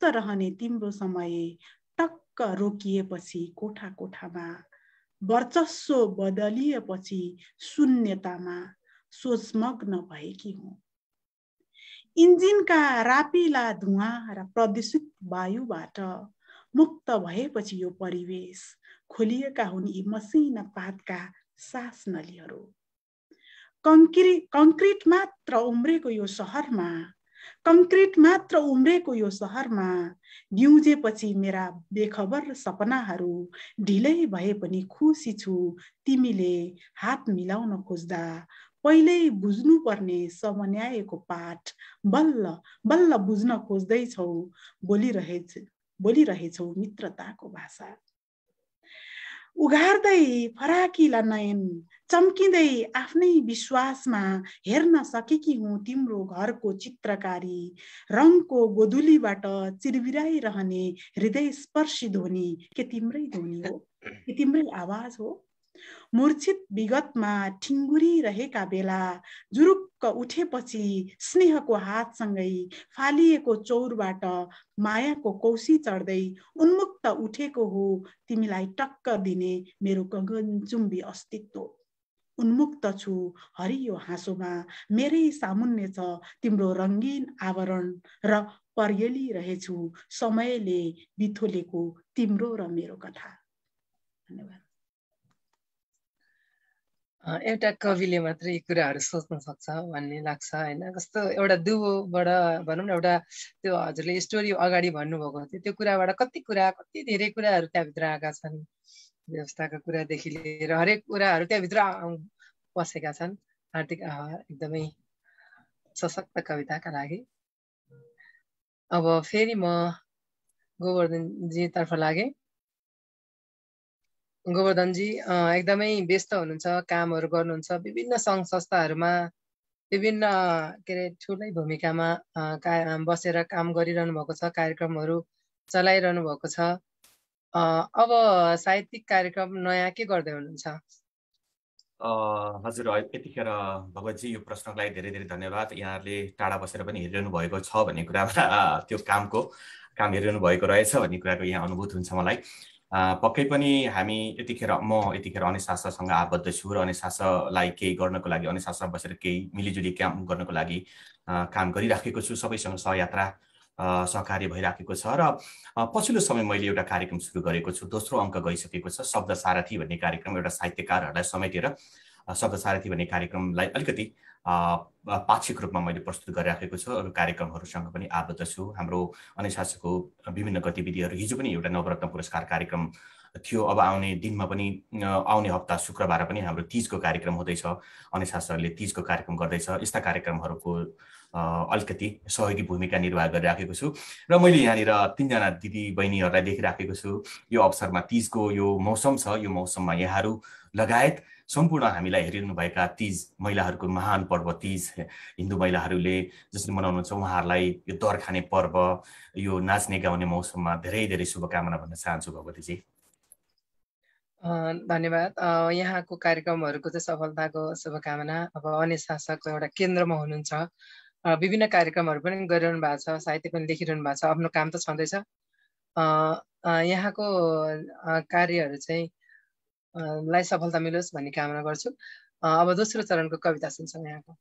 रहने तिम्रो समय टक्क रोकिएपछि कोठा कोठामा, वर्चस्व बदलिएपछि शून्यतामा सोचमग्न भएकी हुँ। इन्जिनका रापिला धुवाँ र प्रदूषित वायुबाट मुक्त भएपछि यो परिवेश, खोलिएका हुन् यी मसिना पातका सास नलीहरू। कंक्रिट मात्र उम्रेको यो सहरमा बिउजेपछि मेरा बेखबर सपनाहरू ढिलै भए पनि खुसी छु। तिमीले हात मिलाउन खोज्दा पहिल्यै बुझ्नुपर्ने समन्यायको पाठ बल्ल बुझ्न खोज्दैछौ। बोलिरहेछौ मित्रताको भाषा। उघार्दै फराकिला नयन चम्किँदै आफ्नै विश्वासमा हेर्न सकेकी हुँ तिम्रो घरको चित्रकारी। रङको गोधुलीबाट चिरबिराइरहने हृदय स्पर्शी ध्वनि के तिम्रै ध्वनि हो, के तिम्रै आवाज हो? मूर्छित विगतमा ठिङ्गुरिरहेका बेला जुरुक्क उठेपछि स्नेहको हातसँगै फालिएको चौरबाट मायाको कौसी चढ्दै उन्मुक्त उठेको हो तिमीलाई टक्क दिने मेरो गगनचुम्बी अस्तित्व। उन्मुक्त छु हरियो हाँसोमा, मेरै सामुन्ने छ तिम्रो रङ्गीन आवरण, र पर्यलिरहेछु समयले बिथोलेको तिम्रो र मेरो कथा। धन्यवाद।
एउटा कविले मात्रै यी कुराहरू सोच्न सक्छ भन्ने लाग्छ होइन। कस्तो एउटा दुबोबाट भनौँ न, एउटा त्यो हजुरले स्टोरी अगाडि भन्नुभएको थियो, त्यो कुराबाट कति धेरै कुराहरू त्यहाँभित्र आएका छन्। व्यवस्थाका कुरादेखि लिएर हरेक कुराहरू त्यहाँभित्र पसेका छन्। हार्दिक आभार एकदमै सशक्त कविताका लागि। अब फेरि म गोवर्धनजीतर्फ लागेँ। गोवर्धनजी एकदमै व्यस्त हुनुहुन्छ, कामहरू गर्नुहुन्छ, विभिन्न सङ्घ संस्थाहरूमा विभिन्न के अरे ठुलै भूमिकामा बसेर काम गरिरहनु भएको छ, कार्यक्रमहरू चलाइरहनु भएको छ। अब साहित्यिक कार्यक्रम नयाँ के गर्दै हुनुहुन्छ?
हजुर, यतिखेर भगवतजी यो प्रश्नको लागि धेरै धेरै धन्यवाद। यहाँहरूले टाढा बसेर पनि हेरिरहनु भएको छ भन्ने कुरामा त्यो काम हेरिरहनु भएको रहेछ भन्ने कुराको यहाँ अनुभूत हुन्छ मलाई। पक्कै पनि हामी म यतिखेर अनिशाससँग आबद्ध छु र अनिशासलाई केही गर्नको लागि, अनिशासमा बसेर केही मिलिजुली काम गर्नको लागि काम गरिराखेको छु। सबैसँग सहयात्रा सहकार्य भइराखेको छ र पछिल्लो समय मैले एउटा कार्यक्रम सुरु गरेको छु। दोस्रो अङ्क गइसकेको छ। शब्द सारथी भन्ने कार्यक्रम, एउटा साहित्यकारहरूलाई समेटेर शब्द सारथी भन्ने कार्यक्रमलाई अलिकति पाक्षिक रूपमा मैले प्रस्तुत गरिराखेको छु। अरू कार्यक्रमहरूसँग पनि आबद्ध छु। हाम्रो अनिशासको विभिन्न गतिविधिहरू, हिजो पनि एउटा नवरत्न पुरस्कार कार्यक्रम थियो। अब आउने दिनमा पनि, आउने हप्ता शुक्रबार पनि हाम्रो तीजको कार्यक्रम हुँदैछ। अनिशासहरूले तीजको कार्यक्रम गर्दैछ। यस्ता कार्यक्रमहरूको अलिकति सहयोगी भूमिका निर्वाह गरिराखेको छु र मैले यहाँनिर 3 जना दिदी बहिनीहरूलाई देखिराखेको छु। यो अवसरमा तीजको यो मौसम छ, यो मौसममा यहाँहरू लगायत सम्पूर्ण हामीलाई हेरिरहनुभएका तीज महिलाहरूको महान पर्व तीज हिन्दू महिलाहरूले जसरी मनाउनुहुन्छ, उहाँहरूलाई यो दर खाने पर्व, यो नाच्ने गाउने मौसममा धेरै धेरै शुभकामना भन्न चाहन्छु भगवतीजी।
धन्यवाद। यहाँको कार्यक्रमहरूको चाहिँ सफलताको शुभकामना। अब अनिशासको एउटा केन्द्रमा हुनुहुन्छ, विभिन्न कार्यक्रमहरू पनि गरिरहनु भएको छ, साहित्य पनि लेखिरहनु भएको छ, आफ्नो काम त छँदैछ। यहाँको कार्यहरू चाहिँ लाई सफलता मिलोस् भन्ने कामना गर्छु। अब दोस्रो चरणको कविता सुन्छौँ यहाँको।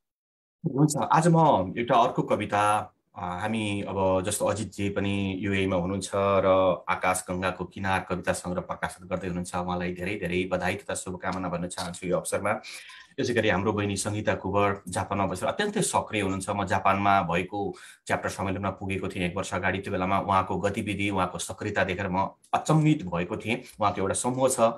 हुन्छ, आज म एउटा अर्को कविता, हामी अब जस्तो अजितजी पनि युएमा हुनुहुन्छ र आकाश गङ्गाको किनार कविता सङ्ग्रह प्रकाशन गर्दै हुनुहुन्छ। उहाँलाई धेरै धेरै बधाई तथा शुभकामना भन्न चाहन्छु यो अवसरमा। त्यसै गरी हाम्रो बहिनी सङ्गीता कुबर जापानमा बसेर अत्यन्तै सक्रिय हुनुहुन्छ। म जापानमा भएको च्याप्टर सम्मेलनमा पुगेको थिएँ 1 वर्ष अगाडि। त्यो बेलामा उहाँको गतिविधि, उहाँको सक्रियता देखेर म अचम्मित भएको थिएँ। उहाँको एउटा समूह छ,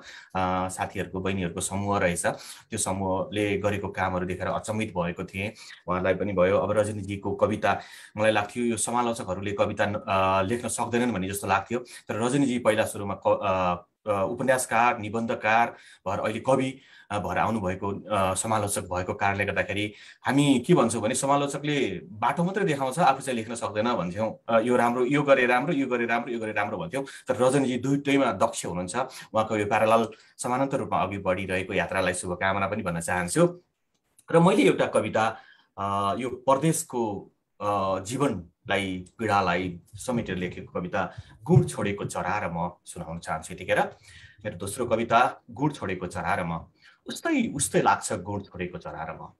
साथीहरूको, बहिनीहरूको समूह रहेछ। त्यो समूहले गरेको कामहरू देखेर अचम्मित भएको थिएँ। उहाँलाई पनि भयो। अब रजनीजीको कविता, मलाई लाग्थ्यो यो समालोचकहरूले कविता लेख्न सक्दैनन् भन्ने जस्तो लाग्थ्यो, तर रजनीजी पहिला सुरुमा उपन्यासकार, निबन्धकार भएर अहिले कवि भएर आउनुभएको, समालोचक भएको कारणले गर्दाखेरि हामी के भन्छौँ भने समालोचकले बाटो मात्रै देखाउँछ, आफू चाहिँ लेख्न सक्दैन भन्थ्यौँ। यो राम्रो, यो गरे राम्रो, यो गरे राम्रो, यो गरे राम्रो भन्थ्यौँ। तर रजनीजी दुईटैमा दक्ष हुनुहुन्छ। उहाँको यो प्यारालल समानान्तर रूपमा अघि बढिरहेको यात्रालाई शुभकामना पनि भन्न चाहन्छु। र मैले एउटा कविता यो परदेशको जीवनलाई, पीडालाई समेटेर लेखेको कविता गुण छोडेको चरा र म सुनाउन चाहन्छु यतिखेर। मेरो दोस्रो कविता गुण छोडेको चरा र म। उस्तै लाग्छ गुण छोडेको चरा र म।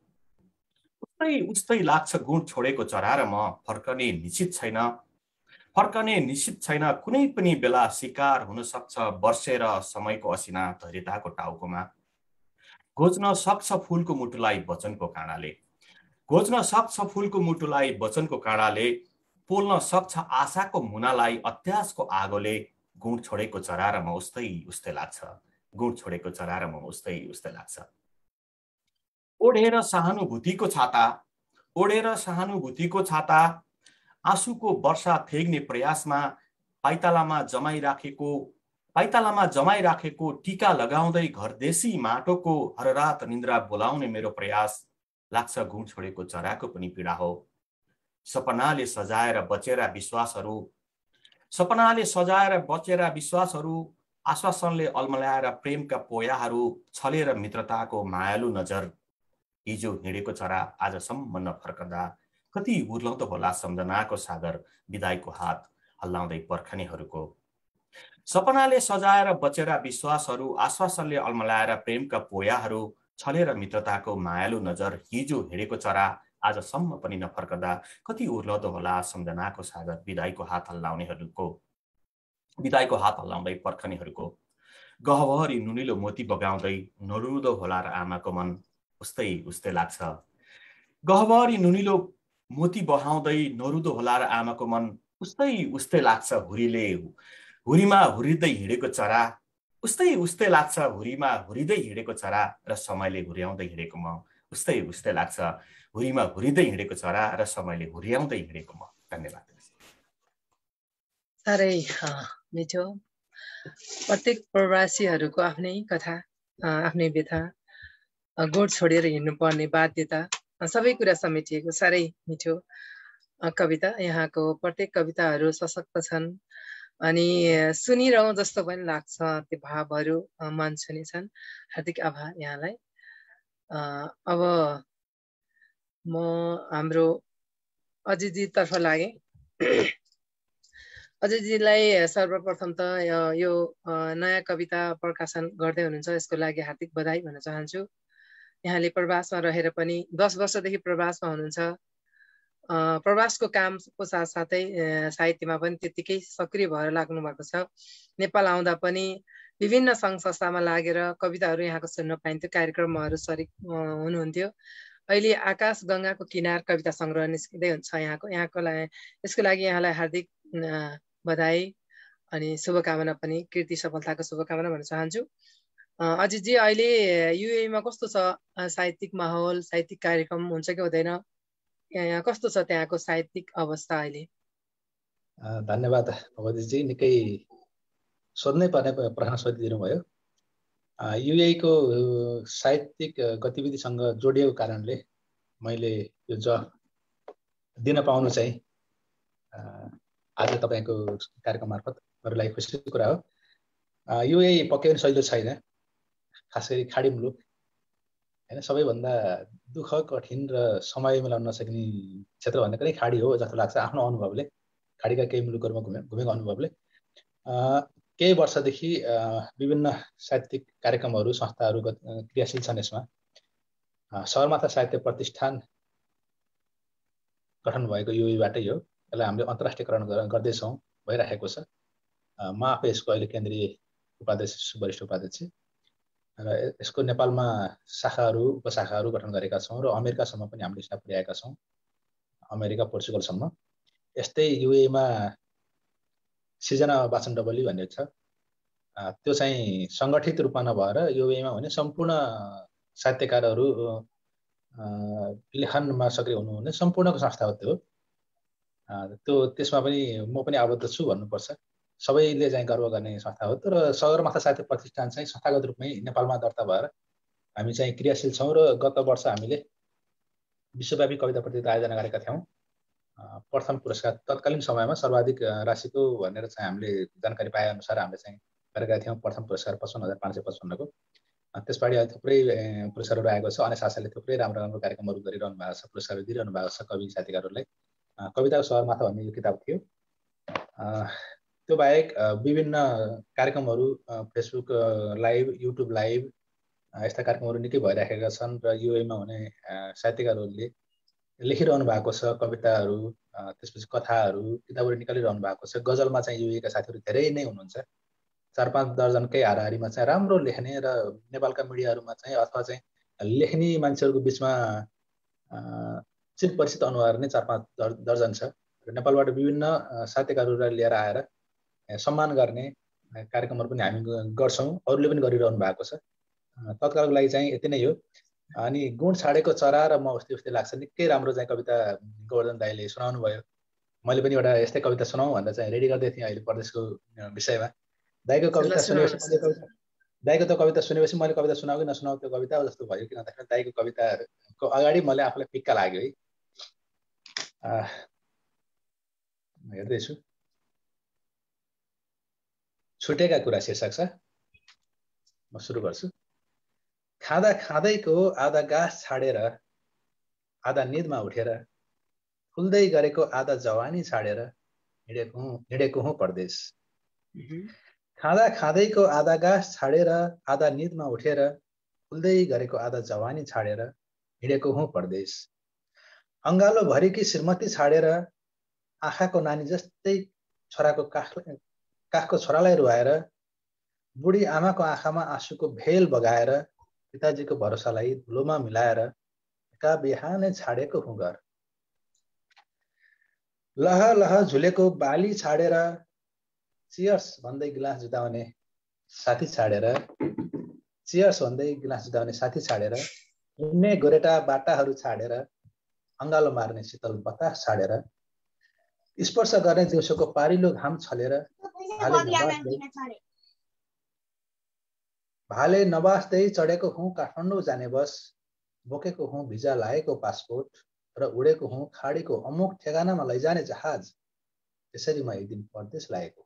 उस्तै लाग्छ गुण छोडेको चरा र म। फर्कने निश्चित छैन कुनै पनि बेला शिकार हुन सक्छ वर्षेर समयको असिना धैर्यताको टाउकोमा। खोज्न सक्छ फुलको मुटुलाई वचनको काँडाले। पोल्न सक्छ आशाको मुनालाई अत्यासको आगोले। गुण छोडेको चरा र म उस्तै लाग्छ। गुण छोडेको चरा र म उस्तै लाग्छ। ओढेर सहानुभूतिको छाता आँसुको वर्षा थेग्ने प्रयासमा पाइतालामा जमाइराखेको टीका लगाउँदै घरदेशी माटोको हररात निन्द्रा बोलाउने मेरो प्रयास। लाग्छ गुण छोडेको चराको पनि पीडा हो। सपनाले सजाएर बचेरा विश्वासहरू आश्वासनले अल्मल्याएर प्रेमका पोयाहरू छलेर मित्रताको मायालु नजर। हिजो हिँडेको चरा आजसम्म नफर्कँदा कति उर्लौँदो होला सम्झनाको सागर विदाईको हात हल्लाउँदै पर्खनेहरूको। सपनाले सजाएर बचेरा विश्वासहरू आश्वासनले अल्मल्याएर प्रेमका पोयाहरू छलेर मित्रताको मायालु नजर। हिजो हिँडेको चरा आजसम्म पनि नफर्कँदा कति उर्लौँदो होला सम्झनाको सागर विदाईको हात हल्लाउँदै पर्खनेहरूको। गहवरी नुनिलो मोती बगाउँदै नरुँदो होला र आमाको मन। उस्तै लाग्छ। गहवरी नुनिलो मोती बहाउँदै नरुँदो होला र आमाको मन। उस्तै लाग्छ हुरीमा हुरिँदै हिँडेको चरा। उस्तै लाग्छ हुरीमा हुरिँदै हिँडेको चरा र समयले हुर्याउँदै हिँडेको म। उस्तै लाग्छ हुरीमा हुरिँदै हिँडेको चरा र समयले हुर्याउँदै हिँडेको म। धन्यवाद।
साह्रै मिठो। प्रत्येक प्रवासीहरूको आफ्नै कथा, आफ्नै व्यथा, गोठ छोडेर हिँड्नुपर्ने बाध्यता, सबै कुरा समेटिएको साह्रै मिठो कविता। यहाँको प्रत्येक कविताहरू सशक्त छन् अनि सुनिरहँ जस्तो पनि लाग्छ, त्यो भावहरू मन छुने छन्। हार्दिक आभार यहाँलाई। अब म हाम्रो अजितजीतर्फ लागेँ। अजितजीलाई सर्वप्रथम त यो नयाँ कविता प्रकाशन गर्दै हुनुहुन्छ, यसको लागि हार्दिक बधाई भन्न चाहन्छु। यहाँले प्रवासमा रहेर पनि 10 वर्षदेखि प्रवासमा हुनुहुन्छ। प्रवासको कामको साथसाथै साहित्यमा पनि त्यतिकै सक्रिय भएर लाग्नु भएको छ। नेपाल आउँदा पनि विभिन्न सङ्घ संस्थामा लागेर कविताहरू यहाँको सुन्न पाइन्थ्यो, कार्यक्रमहरू सरिक हुनुहुन्थ्यो। अहिले आकाश गङ्गाको किनार कविता सङ्ग्रह निस्किँदै हुन्छ यहाँको लागि। यसको लागि यहाँलाई हार्दिक बधाई अनि शुभकामना पनि, कीर्ति सफलताको शुभकामना भन्न चाहन्छु। अजितजी, अहिले युएमा कस्तो छ साहित्यिक माहौल, साहित्यिक कार्यक्रम हुन्छ कि हुँदैन? कस्तो छ त्यहाँको साहित्यिक अवस्था अहिले?
धन्यवाद अवधिजी, निकै सोध्नै पर्ने प्रश्न सोधिदिनु भयो। युएको साहित्यिक गतिविधिसँग जोडिएको कारणले मैले यो जवाफ दिन पाउनु चाहिँ आज तपाईँको कार्यक्रम मार्फत अरूलाई खुसीको कुरा हो। युए पक्कै पनि सजिलो छैन, खास गरी खाडी मुलुक होइन, सबैभन्दा दुःख कठिन र समय मिलाउन नसक्ने क्षेत्र भनेको नै खाडी हो जस्तो लाग्छ आफ्नो अनुभवले, खाडीका केही मुलुकहरूमा घुमेको अनुभवले। केही वर्षदेखि विभिन्न साहित्यिक कार्यक्रमहरू संस्थाहरू क्रियाशील छन् यसमा। सगरमाथा साहित्य प्रतिष्ठान गठन भएको युएबाटै हो। यसलाई हामीले अन्तर्राष्ट्रियकरण गर्दैछौँ, भइराखेको छ। म आफै यसको अहिले केन्द्रीय उपाध्यक्ष, वरिष्ठ उपाध्यक्ष र यसको नेपालमा शाखाहरू उपशाखाहरू गठन गरेका छौँ र अमेरिकासम्म पनि हामीले यसलाई पुर्याएका छौँ, अमेरिका पोर्चुगलसम्म। यस्तै युएमा सिर्जना वाचन डबली भन्ने छ, त्यो चाहिँ सङ्गठित रूपमा नभएर युएमा भने सम्पूर्ण साहित्यकारहरू लेखनमा सक्रिय हुनुहुने सम्पूर्णको संस्था हो त्यो। त्यसमा पनि म पनि आबद्ध छु भन्नुपर्छ। सबैले चाहिँ गर्व गर्ने संस्था हो। तर सगरमाथा साहित्य प्रतिष्ठान चाहिँ संस्थागत रूपमै नेपालमा दर्ता भएर हामी चाहिँ क्रियाशील छौँ र गत वर्ष हामीले विश्वव्यापी कविता प्रतियोगिता आयोजना गरेका थियौँ। प्रथम पुरस्कार तत्कालीन समयमा सर्वाधिक राशिको भनेर चाहिँ हामीले जानकारी पाए अनुसार हामीले चाहिँ गरेका थियौँ। प्रथम पुरस्कार 55,555 को। त्यसपछि अहिले थुप्रै पुरस्कारहरू आएको छ। अनेस आशाले थुप्रै राम्रो राम्रो कार्यक्रमहरू गरिरहनु भएको छ, पुरस्कारहरू दिइरहनु भएको छ कवि साथीहरूलाई। कविताको सगरमाथा भन्ने यो किताब थियो। त्यो बाहेक विभिन्न कार्यक्रमहरू फेसबुक लाइभ, युट्युब लाइभ यस्ता कार्यक्रमहरू निकै भइराखेका छन् र युएमा हुने साहित्यकारहरूले लेखिरहनु भएको छ। कविताहरू, त्यसपछि कथाहरू, किताबहरू निकालिरहनु भएको छ। गजलमा चाहिँ युएका साथीहरू धेरै नै हुनुहुन्छ। 4-5 दर्जनकै हाराहारीमा चाहिँ राम्रो लेख्ने र नेपालका मिडियाहरूमा चाहिँ अथवा चाहिँ लेख्ने मान्छेहरूको बिचमा चिर परिचित अनुहार नै 4-5 दर्जन छ। र नेपालबाट विभिन्न साहित्यकारहरूलाई लिएर आएर सम्मान गर्ने कार्यक्रमहरू पनि हामी गर्छौँ, अरूले पनि गरिरहनु भएको छ। तत्कालको लागि चाहिँ यति नै हो। अनि गुण छाडेको चरा र म उस्तै उस्तै लाग्छ निकै राम्रो चाहिँ कविता गोवर्धन दाइले सुनाउनु भयो। मैले पनि एउटा यस्तै कविता सुनाउँ भनेर चाहिँ रेडी गर्दै थिएँ अहिले प्रदेशको विषयमा। दाइको कविता सुनेपछि दाइको त कविता सुनेपछि मैले कविता सुनाऊ कि नसुनाऊ त्यो कविता हो जस्तो भयो। किन भन्दाखेरि दाइको कविताको अगाडि मलाई आफूलाई फिक्का लाग्यो है। हेर्दैछु, छुटेका कुरा शीर्षक छ। म सुरु गर्छु। खाँदा खाँदैको आधा गाँस छाडेर आधा निदमा उठेर फुल्दै गरेको आधा जवानी छाडेर हिँडेको हुँ परदेश। खाँदा खाँदैको आधा गाँस छाडेर आधा निदमा उठेर फुल्दै गरेको आधा जवानी छाडेर हिँडेको हुँ परदेश। अङ्गालो भरिकी श्रीमती छाडेर आँखाको नानी जस्तै छोराको काखको छोरालाई रुवाएर बुढी आमाको आँखामा आँसुको भेल बगाएर पिताजीको भरोसालाई धुलोमा मिलाएर एका बिहानै छाडेको हुँ घर। लह लह झुलेको बाली छाडेर चियर्स भन्दै गिलास जुदाउने साथी छाडेर चियर्स भन्दै गिलास जुदाउने साथी छाडेर हिँड्ने गोरेटा बाटाहरू छाडेर अङ्गालो मार्ने शीतल बतास छाडेर स्पर्श गर्ने दिउँसोको पारिलो घाम छलेर भाले नबास्दै चढेको हुँ काठमाडौँ जाने बस। बोकेको हुँ भिजा लागेको पासपोर्ट र उडेको हुँ खाडीको अमुक ठेगानामा लैजाने जहाज। त्यसरी म एक दिन परदेश लागेको।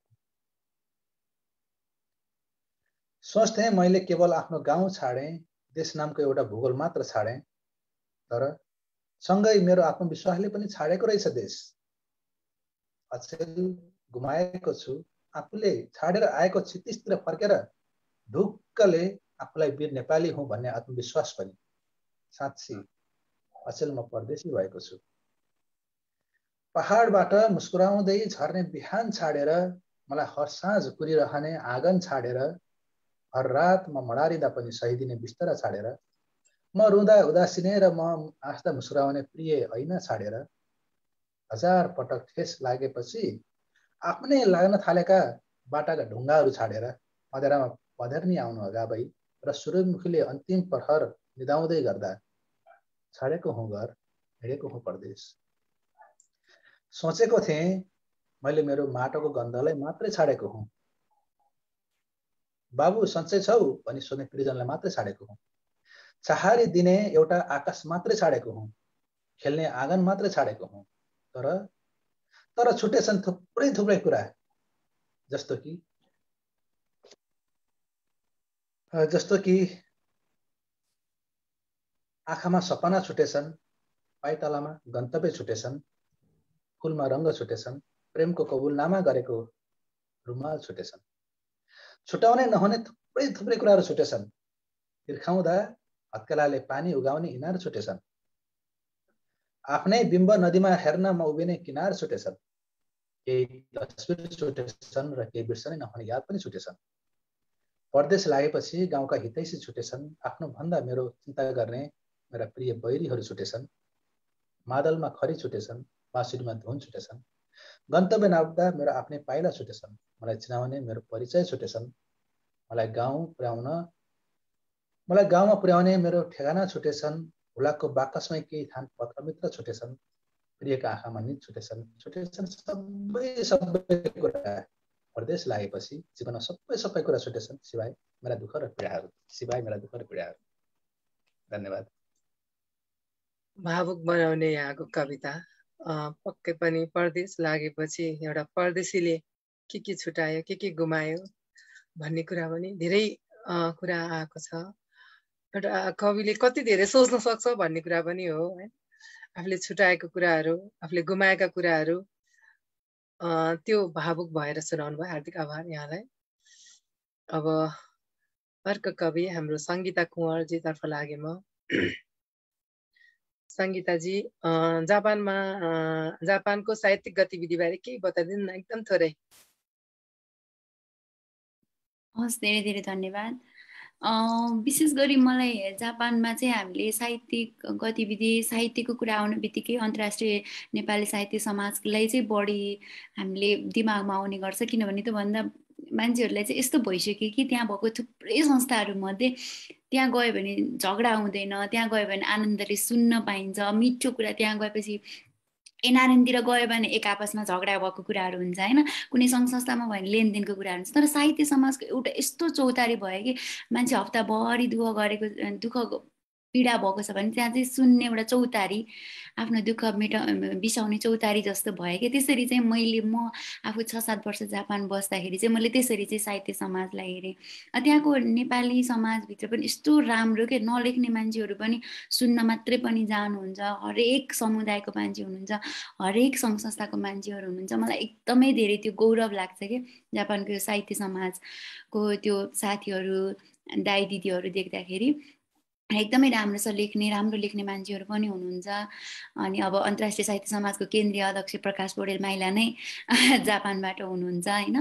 सोच्थेँ मैले केवल आफ्नो गाउँ छाडेँ, देश नामको एउटा भूगोल मात्र छाडेँ, तर सँगै मेरो आत्मविश्वासले पनि छाडेको रहेछ देश। अचेल गुमाएको छु, आफूले छाडेर आएको क्षितिजतिर फर्केर ढुक्कले आफूलाई वीर नेपाली हुँ भन्ने आत्मविश्वास पनि। साँच्ची अचेल म परदेशी भएको छु। पहाडबाट मुस्कुराउँदै झर्ने बिहान छाडेर, मलाई हर साँझ कुरिरहने आँगन छाडेर, हर रात म मडारिँदा पनि सहिदिने बिस्तर छाडेर, म रुँदा उदासिने र म हाँस्दा मुस्कुराउने प्रिय ऐना छाडेर, हजार पटक ठेस लागेपछि आफ्नै लाग्न थालेका बाटाका ढुङ्गाहरू छाडेर, अँध्यारामा पधर्नी आउनु अगावै र सूर्यमुखीले अन्तिम प्रहर निदाउँदै गर्दा छाडेको हुँ घर, हिँडेको हुँ परदेश। सोचेको थिएँ मैले मेरो माटोको गन्धलाई मात्रै छाडेको हुँ। बाबु सन्चै छौ भनी सोध्ने प्रियजनलाई मात्रै छाडेको हुँ। छहारी दिने एउटा आकाश मात्रै छाडेको हुँ। खेल्ने आँगन मात्रै छाडेको हुँ। तर छुटेछन् थुप्रै थुप्रै कुरा, जस्तो कि आँखामा सपना छुटेछन्, पाइतालामा गन्तव्य छुटेछन्, फुलमा रङ्ग छुटेछन्, प्रेमको कबुलनामा गरेको रुमाल छुटेछन्। छुटाउनै नहुने थुप्रै थुप्रै कुराहरू छुटेछन्। तिर्खाउँदा हत्केलाले पानी उगाउने इनार छुटेछन्। आफ्नै बिम्ब नदीमा हेर्न म उभिने किनार छुटेछन्। केही तस्बिर छुटेछन् र केही बिर्सनै नहुने याद पनि छुटेछन्। परदेश लागेपछि गाउँका हितैषी छुटेछन्। आफ्नो भन्दा मेरो चिन्ता गर्ने मेरा प्रिय बैरीहरू छुटेछन्। मादलमा खरी छुटेछन्, बाँसुरीमा धुन छुटेछन्। गन्तव्य नाप्दा मेरो आफ्नै पाइला छुटेछन्। मलाई चिनाउने मेरो परिचय छुटेछन्। मलाई गाउँमा पुर्याउने मेरो ठेगाना छुटेछन्। हुलाकको बाकसमै केही थान पत्र मित्र छुटेछन्। प्रियका आँखामा निद छुटेछन्। सबै कुरा। परदेश लागेपछि जीवनमा सबै कुरा छुटेछन्, सिवाय मेरा दुःख र पीडाहरू। धन्यवाद।
भावुक बनाउने यहाँको कविता। पक्कै पनि परदेश लागेपछि एउटा परदेशीले के छुटायो, के गुमायो भन्ने कुरा पनि धेरै कुरा आएको छ। एउटा कविले कति धेरै सोच्न सक्छ भन्ने कुरा पनि हो है। आफूले छुटाएको कुराहरू, आफूले गुमाएका कुराहरू त्यो भावुक भएर सुनाउनु भयो। हार्दिक आभार यहाँलाई। अब अर्को कवि हाम्रो सङ्गीता कुँवरजी तर्फ लागे म। सङ्गीताजी, जापानको साहित्यिक गतिविधि बारे केही बताइदिनु न, एकदम थोरै।
हस्, धेरै धेरै धन्यवाद। विशेष गरी मलाई जापानमा चाहिँ हामीले साहित्यिक गतिविधि, साहित्यको कुरा आउने बित्तिकै अन्तर्राष्ट्रिय नेपाली साहित्य समाजलाई चाहिँ बढी हामीले दिमागमा आउने गर्छ। किनभने त्योभन्दा मान्छेहरूलाई चाहिँ यस्तो भइसक्यो कि त्यहाँ भएको थुप्रै संस्थाहरूमध्ये त्यहाँ गयो भने झगडा हुँदैन, त्यहाँ गयो भने आनन्दले सुन्न पाइन्छ, मिठो कुरा। त्यहाँ गएपछि एनआरएनतिर गयो भने एक आपसमा झगडा भएको कुराहरू हुन्छ होइन, कुनै सङ्घ संस्थामा भयो भने लेनदेनको कुराहरू हुन्छ। तर साहित्य समाजको एउटा यस्तो चौतारी भयो कि मान्छे हप्ताभरि दुःख पीडा भएको छ भने त्यहाँ चाहिँ सुन्ने एउटा चौतारी, आफ्नो दुःख बिसाउने चौतारी जस्तो भयो कि। त्यसरी चाहिँ म आफू 6-7 वर्ष जापान बस्दाखेरि चाहिँ मैले त्यसरी चाहिँ साहित्य समाजलाई हेरेँ। त्यहाँको नेपाली समाजभित्र पनि यस्तो राम्रो के, नलेख्ने मान्छेहरू पनि सुन्न मात्रै पनि जानुहुन्छ। हरेक समुदायको मान्छे हुनुहुन्छ, हरेक सङ्घ संस्थाको मान्छेहरू हुनुहुन्छ। मलाई एकदमै धेरै त्यो गौरव लाग्छ कि जापानको साहित्य समाजको त्यो साथीहरू, दाइ दिदीहरू देख्दाखेरि। एकदमै राम्रो लेख्ने मान्छेहरू पनि हुनुहुन्छ। अनि अब अन्तर्राष्ट्रिय साहित्य समाजको केन्द्रीय अध्यक्ष प्रकाश पौडेल माइला नै जापानबाट हुनुहुन्छ होइन।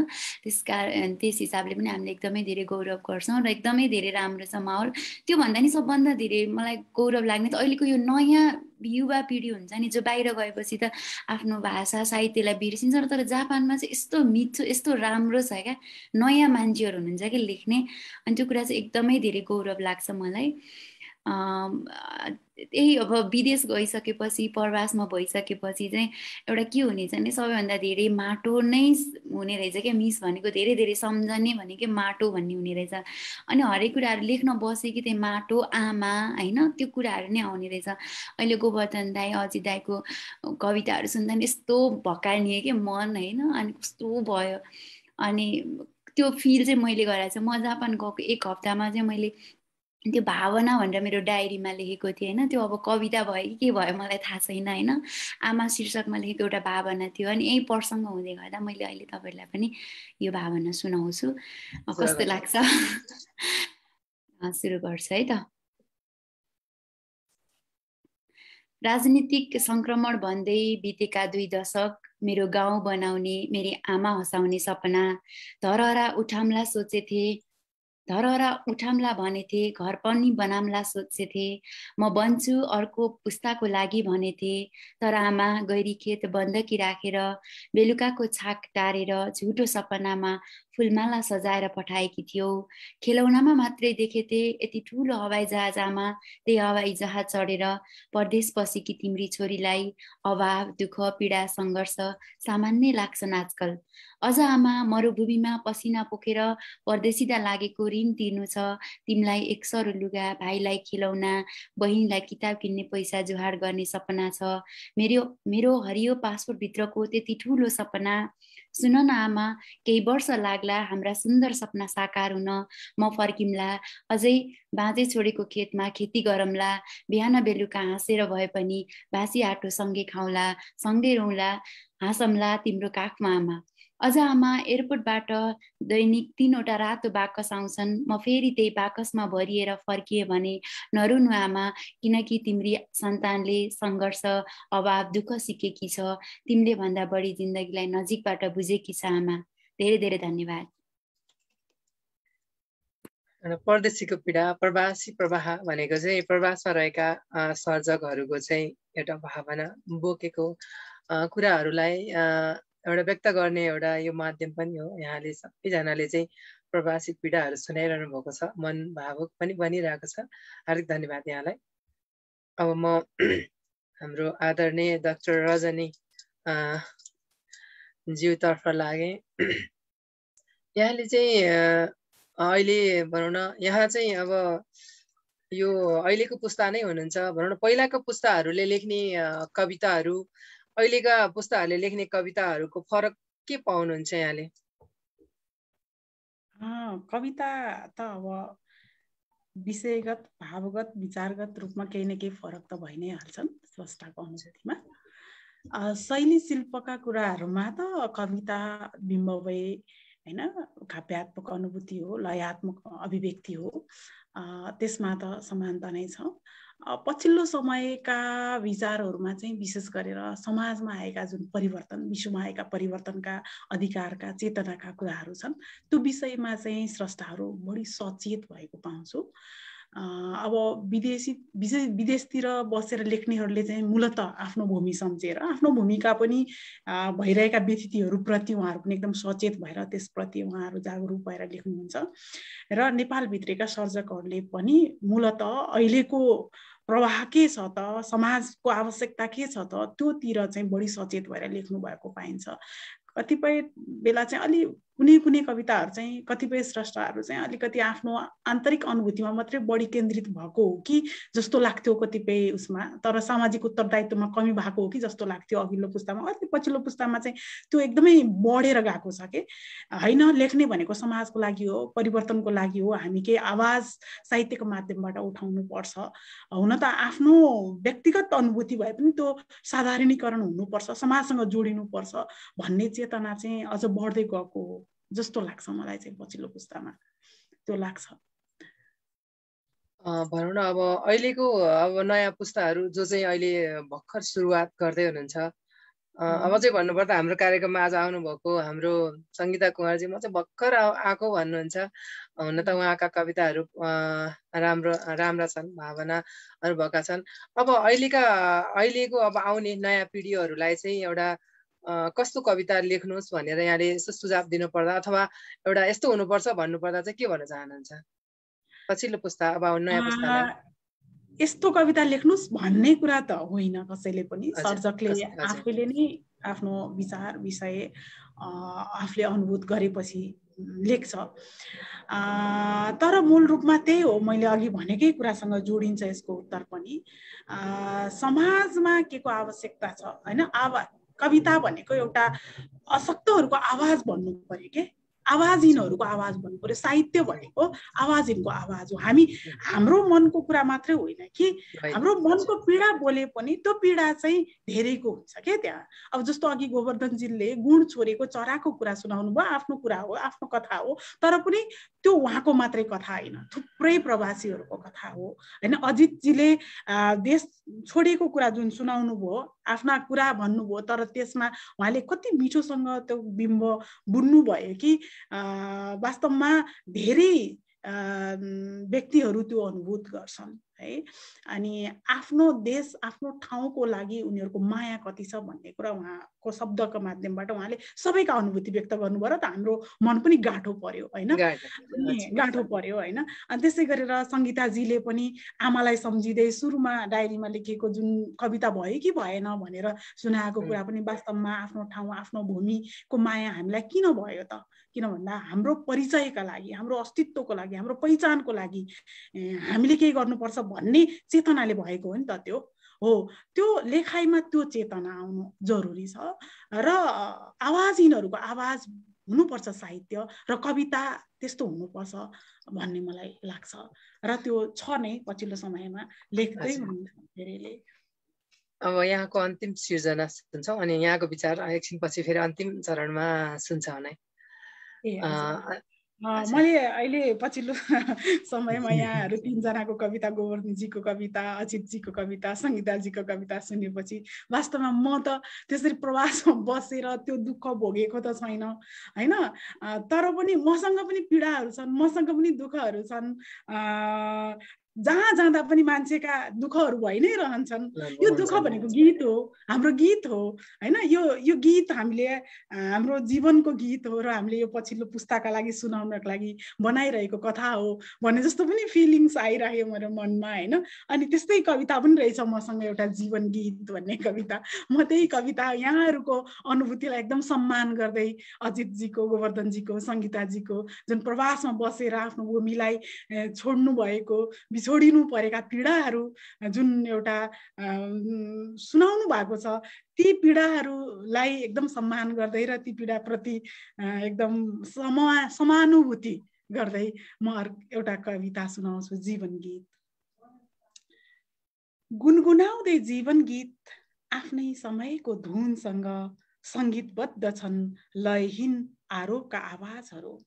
त्यस हिसाबले पनि हामीले एकदमै धेरै गौरव गर्छौँ र एकदमै धेरै राम्रो छ माहौल। त्योभन्दा नि सबभन्दा धेरै मलाई गौरव लाग्ने त अहिलेको यो नयाँ युवा पिँढी हुन्छ नि, जो बाहिर गएपछि त आफ्नो भाषा साहित्यलाई बिर्सिन्छ। तर जापानमा चाहिँ यस्तो मिठो, यस्तो राम्रो छ क्या, नयाँ मान्छेहरू हुनुहुन्छ कि लेख्ने। अनि त्यो कुरा चाहिँ एकदमै धेरै गौरव लाग्छ मलाई। त्यही अब विदेश गइसकेपछि प्रवासमा भइसकेपछि चाहिँ एउटा के हुनेछ भने सबैभन्दा धेरै माटो नै हुने रहेछ क्या। मिस भनेको धेरै धेरै सम्झने भनेको माटो भन्ने हुने रहेछ। अनि हरेक कुराहरू लेख्न बसे कि त्यही माटो, आमा होइन, त्यो कुराहरू नै आउने रहेछ। अहिले गोवर्धन दाई, अजित दाईको कविताहरू सुन्दा नि यस्तो भकार्निए कि मन होइन, अनि कस्तो भयो। अनि त्यो फिल चाहिँ मैले गराएको छु। म जापान गएको 1 हप्तामा चाहिँ मैले त्यो भावना भनेर मेरो डायरीमा लेखेको थिएँ होइन। त्यो अब कविता भयो कि के भयो मलाई थाहा छैन होइन। आमा शीर्षकमा लेखेको एउटा भावना थियो। अनि यही प्रसङ्ग हुँदै गर्दा मैले अहिले तपाईँहरूलाई पनि यो भावना सुनाउँछु। कस्तो लाग्छ सुरु गर्छु है त। राजनीतिक संक्रमण भन्दै बितेका 2 दशक, मेरो गाउँ बनाउने, मेरी आमा हँसाउने सपना, धरहरा उठाम्ला सोचेथे, धरहरा उठाम्ला भनेथे, घर पनि बनाम्ला सोचेथे, म बन्छु अर्को पुस्ताको लागि भनेथे। तर आमा गैरी खेत बन्दकी राखेर, बेलुकाको छाक टारेर झुटो सपनामा फुलमाला सजाएर पठाएकी थियौ। खेलौनामा मात्रै देखेथे यति ठुलो हवाई जहाज आमा, त्यही हवाई जहाज चढेर परदेश पसेकी तिम्री छोरीलाई अभाव, दुःख, पीडा, सङ्घर्ष सामान्य लाग्छन् आजकल। अझ आमा मरुभूमिमा पसिना पोखेर परदेशिदा लागेको ऋण तिर्नु छ। तिमीलाई 1 सरो लुगा, भाइलाई खिलौना, बहिनीलाई किताब किन्ने पैसा जोहार गर्ने सपना छ। मेरो हरियो पासपोर्ट भित्रको त्यति ठुलो सपना। सुन न आमा, केही वर्ष लाग्ला हाम्रा सुन्दर सपना साकार हुन। म फर्किम्ला, अझै बाँझे छोडेको खेतमा खेती गरौँला, बिहान बेलुका हाँसेर भए पनि भाँसी आटो सँगै खाउँला, सँगै रौँला, हाँसौँला तिम्रो काखमा आमा। अझ आमा एयरपोर्टबाट दैनिक 3वटा रातो बाकस आउँछन्। म फेरि त्यही बाकसमा भरिएर फर्किए भने नरुनु आमा, किनकि तिम्री सन्तानले सङ्घर्ष, अभाव, दुःख सिकेकी छ। तिमीले भन्दा बढी जिन्दगीलाई नजिकबाट बुझेकी छ आमा। धेरै धेरै धन्यवाद।
परदेशीको पीडा, प्रवासी प्रवाह भनेको चाहिँ प्रवासमा रहेका सर्जकहरूको चाहिँ एउटा भावना बोकेको कुराहरूलाई एउटा व्यक्त गर्ने एउटा यो माध्यम पनि हो। यहाँले सबैजनाले चाहिँ प्रवासी पीडाहरू सुनाइरहनु भएको छ, मन भावुक पनि बनिरहेको छ। हार्दिक धन्यवाद यहाँलाई। अब म हाम्रो आदरणीय डाक्टर रजनी ज्यूतर्फ लागेँ। यहाँले चाहिँ अहिले भनौँ न, यहाँ चाहिँ अब यो अहिलेको पुस्ता नै हुनुहुन्छ भनौँ न। पहिलाको पुस्ताहरूले लेख्ने कविताहरू, अहिलेका पुस्ताहरूले लेख्ने कविताहरूको फरक के पाउनुहुन्छ यहाँले?
कविता त अब विषयगत, भावगत, विचारगत रूपमा केही न केही फरक त भइ नै हाल्छन् स्रष्टाको अनुभूतिमा। शैली शिल्पका कुराहरूमा त कविता बिम्ब भए होइन, काव्यात्मक अनुभूति हो, लयात्मक अभिव्यक्ति हो, त्यसमा त समानता नै छ। पछिल्लो समयका विचारहरूमा चाहिँ विशेष गरेर समाजमा आएका जुन परिवर्तन, विश्वमा आएका परिवर्तनका, अधिकारका, चेतनाका कुराहरू छन्, त्यो विषयमा चाहिँ स्रष्टाहरू बढी सचेत भएको पाउँछु। अब विदेशतिर बसेर लेख्नेहरूले चाहिँ मूलत आफ्नो भूमि सम्झेर, आफ्नो भूमिका पनि भइरहेका व्यथितिहरूप्रति उहाँहरू पनि एकदम सचेत भएर त्यसप्रति उहाँहरू जागरुक भएर लेख्नुहुन्छ। र नेपालभित्रका सर्जकहरूले पनि मूलत अहिलेको प्रवाह के छ त, समाजको आवश्यकता के छ त, त्योतिर चाहिँ बढी सचेत भएर लेख्नु भएको पाइन्छ। कतिपय बेला चाहिँ अलि कुनै कविताहरू चाहिँ कतिपय स्रष्टाहरू चाहिँ अलिकति आफ्नो आन्तरिक अनुभूतिमा मात्रै बढी केन्द्रित भएको हो कि जस्तो लाग्थ्यो कतिपय उसमा, तर सामाजिक उत्तरदायित्वमा कमी भएको हो कि जस्तो लाग्थ्यो अघिल्लो पुस्तामा। अलिक पछिल्लो पुस्तामा चाहिँ त्यो एकदमै बढेर गएको छ कि होइन। लेख्ने भनेको समाजको लागि हो, परिवर्तनको लागि हो। हामी केही आवाज साहित्यको माध्यमबाट उठाउनु पर्छ। हुन त आफ्नो व्यक्तिगत अनुभूति भए पनि त्यो साधारणीकरण हुनुपर्छ, समाजसँग जोडिनुपर्छ भन्ने चेतना चाहिँ अझ बढ्दै गएको हो जस्तो लाग्छ मलाई चाहिँ पछिल्लो पुस्तामा। त्यो लाग्छ।
भनौँ न अब अहिलेको अब नयाँ पुस्ताहरू जो चाहिँ अहिले भर्खर सुरुवात गर्दै हुनुहुन्छ, अब चाहिँ भन्नुपर्दा हाम्रो कार्यक्रममा आज आउनुभएको हाम्रो सङ्गीता कुमारजी म चाहिँ भर्खर आएको भन्नुहुन्छ। हुन त उहाँका कविताहरू राम्रा छन्, भावनाहरू भएका छन्। अब अहिलेको अब आउने नयाँ पिँढीहरूलाई चाहिँ एउटा कस्तो कविता लेख्नुहोस् भनेर यहाँले यसो सुझाव दिनु पर्दा अथवा एउटा यस्तो हुनुपर्छ भन्नुपर्दा चाहिँ के भन्न चाहनुहुन्छ पछिल्लो पुस्ता अब नयाँ पुस्तालाई?
यस्तो कविता लेख्नुस् भन्ने कुरा त होइन कसैले पनि। सर्जकले आफैले नै आफ्नो विचार विषय आफूले अनुभूत गरेपछि लेख्छ। तर मूल रूपमा त्यही हो, मैले अघि भनेकै कुरासँग जोडिन्छ यसको उत्तर पनि। समाजमा के को आवश्यकता छ हैन, कविता भनेको एउटा अशक्तहरूको आवाज भन्नु पर्यो के, आवाजहीनहरूको आवाज भन्नु पर्यो। साहित्य भनेको आवाजहीनको आवाज हो। हाम्रो मनको कुरा मात्रै होइन कि, हाम्रो मनको पीडा बोले पनि त्यो पीडा चाहिँ धेरैको हुन्छ के त्यहाँ। अब जस्तो अघि गोवर्धनजीले गुण छोरेको चराको कुरा सुनाउनु भयो, आफ्नो कुरा हो, आफ्नो कथा हो, तर पनि त्यो उहाँको मात्रै कथा होइन, थुप्रै प्रवासीहरूको कथा हो हैन। अजितजीले देश छोडेको कुरा जुन सुनाउनु भयो, आफ्ना कुरा भन्नुभयो, तर त्यसमा उहाँले कति मिठोसँग त्यो बिम्ब बुन्नु भयो कि वास्तवमा धेरै व्यक्तिहरू त्यो अनुभूत गर्छन् है। अनि आफ्नो देश आफ्नो ठाउँको लागि उनीहरूको माया कति छ भन्ने कुरा उहाँको शब्दको माध्यमबाट उहाँले सबैका अनुभूति व्यक्त गर्नुभयो र त हाम्रो मन पनि गाँठो पर्यो हैन, गाँठो पर्यो हैन। अनि त्यसै गरेर सङ्गीताजीले पनि आमालाई सम्झिँदै सुरुमा डायरीमा लेखेको जुन कविता भयो कि भएन भनेर सुनाएको कुरा पनि वास्तवमा आफ्नो ठाउँ आफ्नो भूमिको माया हामीलाई किन भयो त, किन भन्दा हाम्रो परिचयका लागि, हाम्रो अस्तित्वको लागि, हाम्रो पहिचानको लागि हामीले केही गर्नुपर्छ भन्ने चेतनाले भएको हो नि त। त्यो हो, त्यो लेखाइमा त्यो चेतना आउनु जरुरी छ र आवाजहीनहरूको आवाज हुनुपर्छ साहित्य, र कविता त्यस्तो हुनुपर्छ भन्ने मलाई लाग्छ। र त्यो छ नै पछिल्लो समयमा लेख्दै हुनुहुन्छ धेरैले।
अब यहाँको अन्तिम सिर्जना सुन्छौँ अनि यहाँको विचार एकछिनपछि फेरि अन्तिम चरणमा सुन्छौँ नै।
मैले अहिले पछिल्लो समयमा यहाँहरू तीनजनाको कविता, गोवर्धनजीको कविता, अजितजीको कविता, सङ्गीताजीको कविता सुनेपछि वास्तवमा म त त्यसरी प्रवासमा बसेर त्यो दुःख भोगेको त छैन हैन, तर पनि मसँग पनि पीडाहरू छन्, मसँग पनि दुःखहरू छन्। जहाँ जाँदा पनि मान्छेका दुःखहरू भइ नै रहन्छन्। यो दुःख भनेको गीत हो, हाम्रो गीत हो हैन। यो गीत हामीले हाम्रो जीवनको गीत हो र हामीले यो पछिल्लो पुस्ताका लागि सुनाउनको लागि बनाइरहेको कथा हो भन्ने जस्तो पनि फिलिङ्स आइरह्यो मेरो मनमा हैन। अनि त्यस्तै कविता पनि रहेछ मसँग, एउटा जीवन गीत भन्ने कविता। म त्यही कविता यहाँहरूको अनुभूतिलाई एकदम सम्मान गर्दै अजितजीको, गोवर्धनजीको, सङ्गीताजीको जुन प्रवासमा बसेर आफ्नो भूमिलाई छोड्नु भएको, छोडिनु परेका पीडाहरू जुन एउटा सुनाउनु भएको छ, ती पीडाहरूलाई एकदम सम्मान गर्दै र ती पीडाप्रति एकदम समानुभूति गर्दै म एउटा कविता सुनाउँछु, जीवन गीत। गुनगुनाउँदै जीवन गीत आफ्नै समयको धुनसँग सङ्गीतबद्ध छन् लयहीन आरोपका आवाजहरू।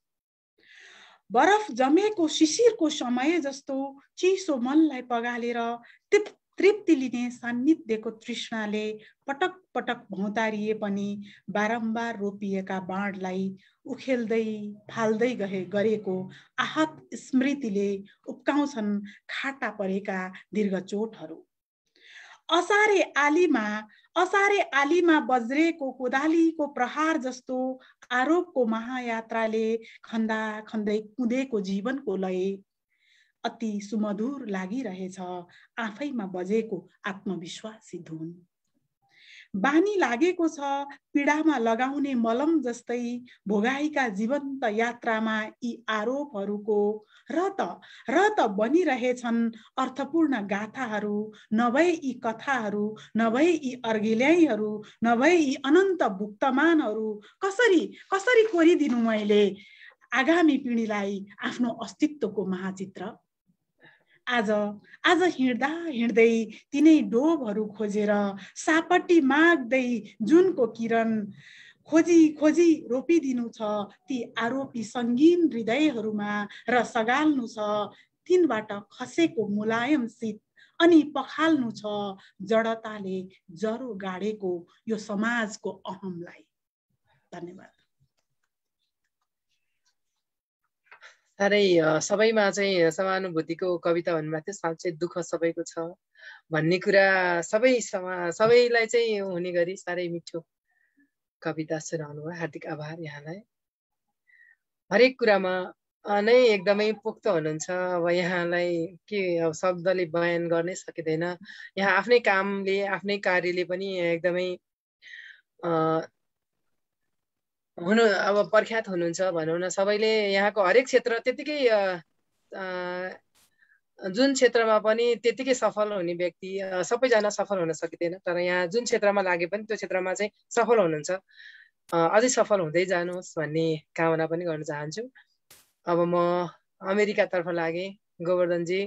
बरफ जमेको शिशिरको समय जस्तो चिसो मनलाई पगालेर तृप्ति लिने सान्निध्यको तृष्णाले पटक पटक भौतारिए पनि बारम्बार रोपिएका बाँडलाई उखेल्दै फाल्दै गरेको आहत स्मृतिले उप्काउँछन् खाटा परेका दीर्घचोटहरू। असारे आलीमा बज्रेको कोदालीको प्रहार जस्तो आरोपको महायात्राले खन्दा खन्दै कुदेको जीवनको लय अति सुमधुर लागिरहेछ आफैमा बजेको आत्मविश्वासी धुन। बानी लागेको छ पीडामा लगाउने मलम जस्तै भोगाइका जीवन्त यात्रामा यी आरोपहरूको र त बनिरहेछन् अर्थपूर्ण गाथाहरू, नभए यी कथाहरू, नभए यी अर्घिल्याइहरू, नभए यी अनन्त भुक्तमानहरू। कसरी कोरिदिनु मैले आगामी पिँढीलाई आफ्नो अस्तित्वको महाचित्र। आज हिँड्दा हिँड्दै तिनै डोबहरू खोजेर सापट्टि माग्दै जुनको किरण खोजी रोपिदिनु छ ती आरोपी सङ्गीन हृदयहरूमा र सगाल्नु छ तिनबाट खसेको मुलायम शीत अनि पखाल्नु छ जडताले जरो गाडेको यो समाजको अहमलाई। धन्यवाद।
साह्रै सबैमा चाहिँ समानुभूतिको कविता भन्नुभएको थियो, साँच्चै दुःख सबैको छ भन्ने कुरा सबैलाई चाहिँ हुने गरी साह्रै मिठो कविता सुनाउनु भयो। हार्दिक आभार यहाँलाई। हरेक कुरामा नै एकदमै पोख्त हुनुहुन्छ। अब यहाँलाई के अब शब्दले बयान गर्नै सकिँदैन। यहाँ आफ्नै कामले आफ्नै कार्यले पनि एकदमै हुनु अब प्रख्यात हुनुहुन्छ भनौँ न। सबैले यहाँको हरेक क्षेत्र त्यतिकै जुन क्षेत्रमा पनि त्यतिकै सफल हुने व्यक्ति, सबैजना सफल हुन सकिँदैन, तर यहाँ जुन क्षेत्रमा लागे पनि त्यो क्षेत्रमा चाहिँ सफल हुनुहुन्छ। अझै सफल हुँदै जानुहोस् भन्ने कामना पनि गर्न चाहन्छु। अब म अमेरिकातर्फ लागेँ गोवर्धनजी।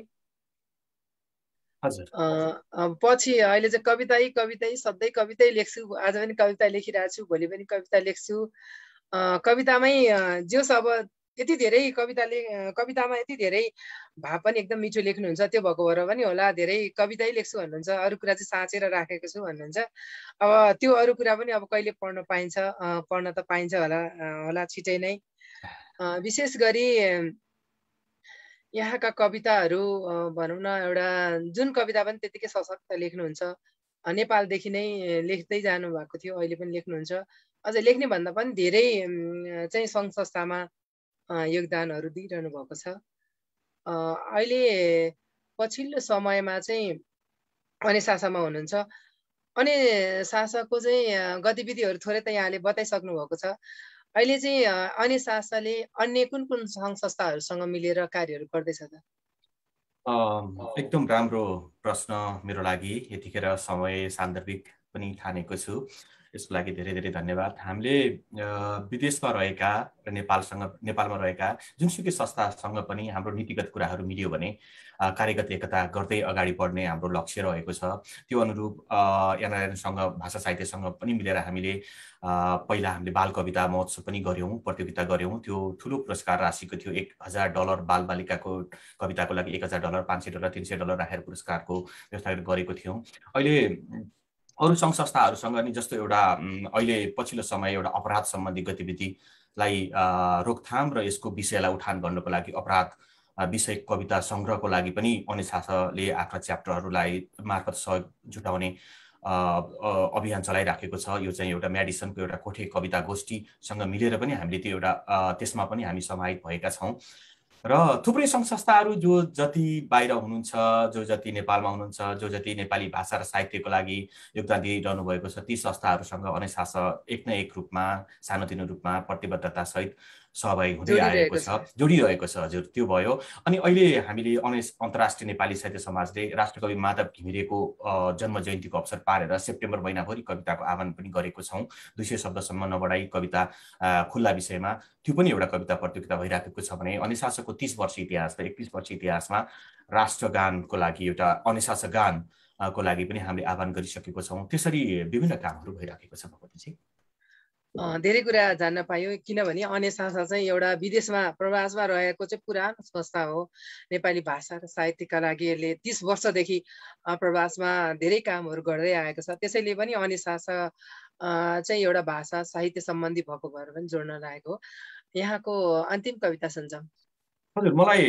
पछि अहिले चाहिँ कवितै सधैँ कवितै लेख्छु। आज पनि कविता लेखिरहेको छु, भोलि पनि कविता लेख्छु। कवितामै जोस् अब यति धेरै कवितामा यति धेरै भाव पनि एकदम मिठो लेख्नुहुन्छ। त्यो भएको भएर पनि होला धेरै कवितै लेख्छु भन्नुहुन्छ, अरू कुरा चाहिँ साँचेर राखेको छु भन्नुहुन्छ। अब त्यो अरू कुरा पनि अब कहिले पढ्न पाइन्छ, पढ्न त पाइन्छ होला छिटै नै। विशेष गरी यहाँका कविताहरू भनौँ न, एउटा जुन कविता पनि त्यतिकै सशक्त लेख्नुहुन्छ। नेपालदेखि नै लेख्दै जानु भएको थियो, अहिले पनि लेख्नुहुन्छ। अझ लेख्ने भन्दा पनि धेरै चाहिँ सङ्घ संस्थामा योगदानहरू दिइरहनु भएको छ। अहिले पछिल्लो समयमा चाहिँ अनि शासामा हुनुहुन्छ। अनि शासाको चाहिँ गतिविधिहरू थोरै त यहाँले बताइसक्नु भएको छ। अहिले चाहिँ अनि शासाले अन्य कुन कुन सङ्घ संस्थाहरूसँग मिलेर कार्यहरू गर्दैछ त?
एकदम राम्रो प्रश्न मेरो लागि। यतिखेर समय सान्दर्भिक पनि ठानेको छु, यसको लागि धेरै धेरै धन्यवाद। हामीले विदेशमा रहेका र नेपालमा रहेका जुनसुकै संस्थासँग पनि हाम्रो नीतिगत कुराहरू मिल्यो भने कार्यगत एकता गर्दै अगाडि बढ्ने हाम्रो लक्ष्य रहेको छ। त्यो अनुरूप एनआरएनसँग भाषा साहित्यसँग पनि मिलेर हामीले पहिला हामीले बाल कविता महोत्सव पनि गऱ्यौँ, प्रतियोगिता गऱ्यौँ। त्यो ठुलो पुरस्कार राशिको थियो। $1000 बालबालिकाको कविताको लागि $1000, $500, $300 राखेर पुरस्कारको व्यवस्था गरेको थियौँ। अहिले अरू सङ्घ संस्थाहरूसँग नि जस्तो एउटा अहिले पछिल्लो समय एउटा अपराध सम्बन्धी गतिविधिलाई रोकथाम र यसको विषयलाई उठान गर्नको लागि अपराध विषय कविता सङ्ग्रहको लागि पनि अनिशासले आफ्ना च्याप्टरहरूलाई मार्फत सहयोग जुटाउने अभियान चलाइराखेको छ। यो चाहिँ एउटा म्याडिसनको एउटा कोठे कविता गोष्ठीसँग मिलेर पनि हामीले त्यो एउटा त्यसमा पनि हामी समाहित भएका छौँ। र थुप्रै सङ्घ संस्थाहरू जो जति बाहिर हुनुहुन्छ, जो जति नेपालमा हुनुहुन्छ, जो जति नेपाली भाषा र साहित्यको लागि योगदान दिइरहनु भएको छ, ती संस्थाहरूसँग अनिशास एक न एक रूपमा सानोतिनो रूपमा प्रतिबद्धता सहित सहभागी हुँदै आएको छ, जोडिरहेको छ। हजुर, त्यो भयो। अनि अहिले हामीले अन्तर्राष्ट्रिय नेपाली साहित्य समाजले राष्ट्रकवि माधव घिमिरेको जन्म जयन्तीको अवसर पारेर सेप्टेम्बर महिनाभरि कविताको आह्वान पनि गरेको छौँ। 200 शब्दसम्म नबढाई कविता खुल्ला विषयमा त्यो पनि एउटा कविता प्रतियोगिता भइराखेको छ भने अनिशासको 30 वर्ष इतिहास र 21 वर्ष इतिहासमा राष्ट्रगानको लागि एउटा अनिशास गानको लागि पनि हामीले आह्वान गरिसकेको छौँ। त्यसरी विभिन्न कामहरू भइराखेको छ। भगवतीजी
धेरै कुरा जान्न पायो, किनभने अनिशासा चाहिँ एउटा विदेशमा प्रवासमा रहेको चाहिँ पुरानो संस्था हो। नेपाली भाषा र साहित्यका लागि यसले 30 वर्षदेखि प्रवासमा धेरै कामहरू गर्दै आएको छ। त्यसैले पनि अनिशासा चाहिँ एउटा भाषा साहित्य सम्बन्धी भएको भएर पनि जोड्न लागेको। यहाँको अन्तिम कविता सुन्छौँ।
हजुर, मलाई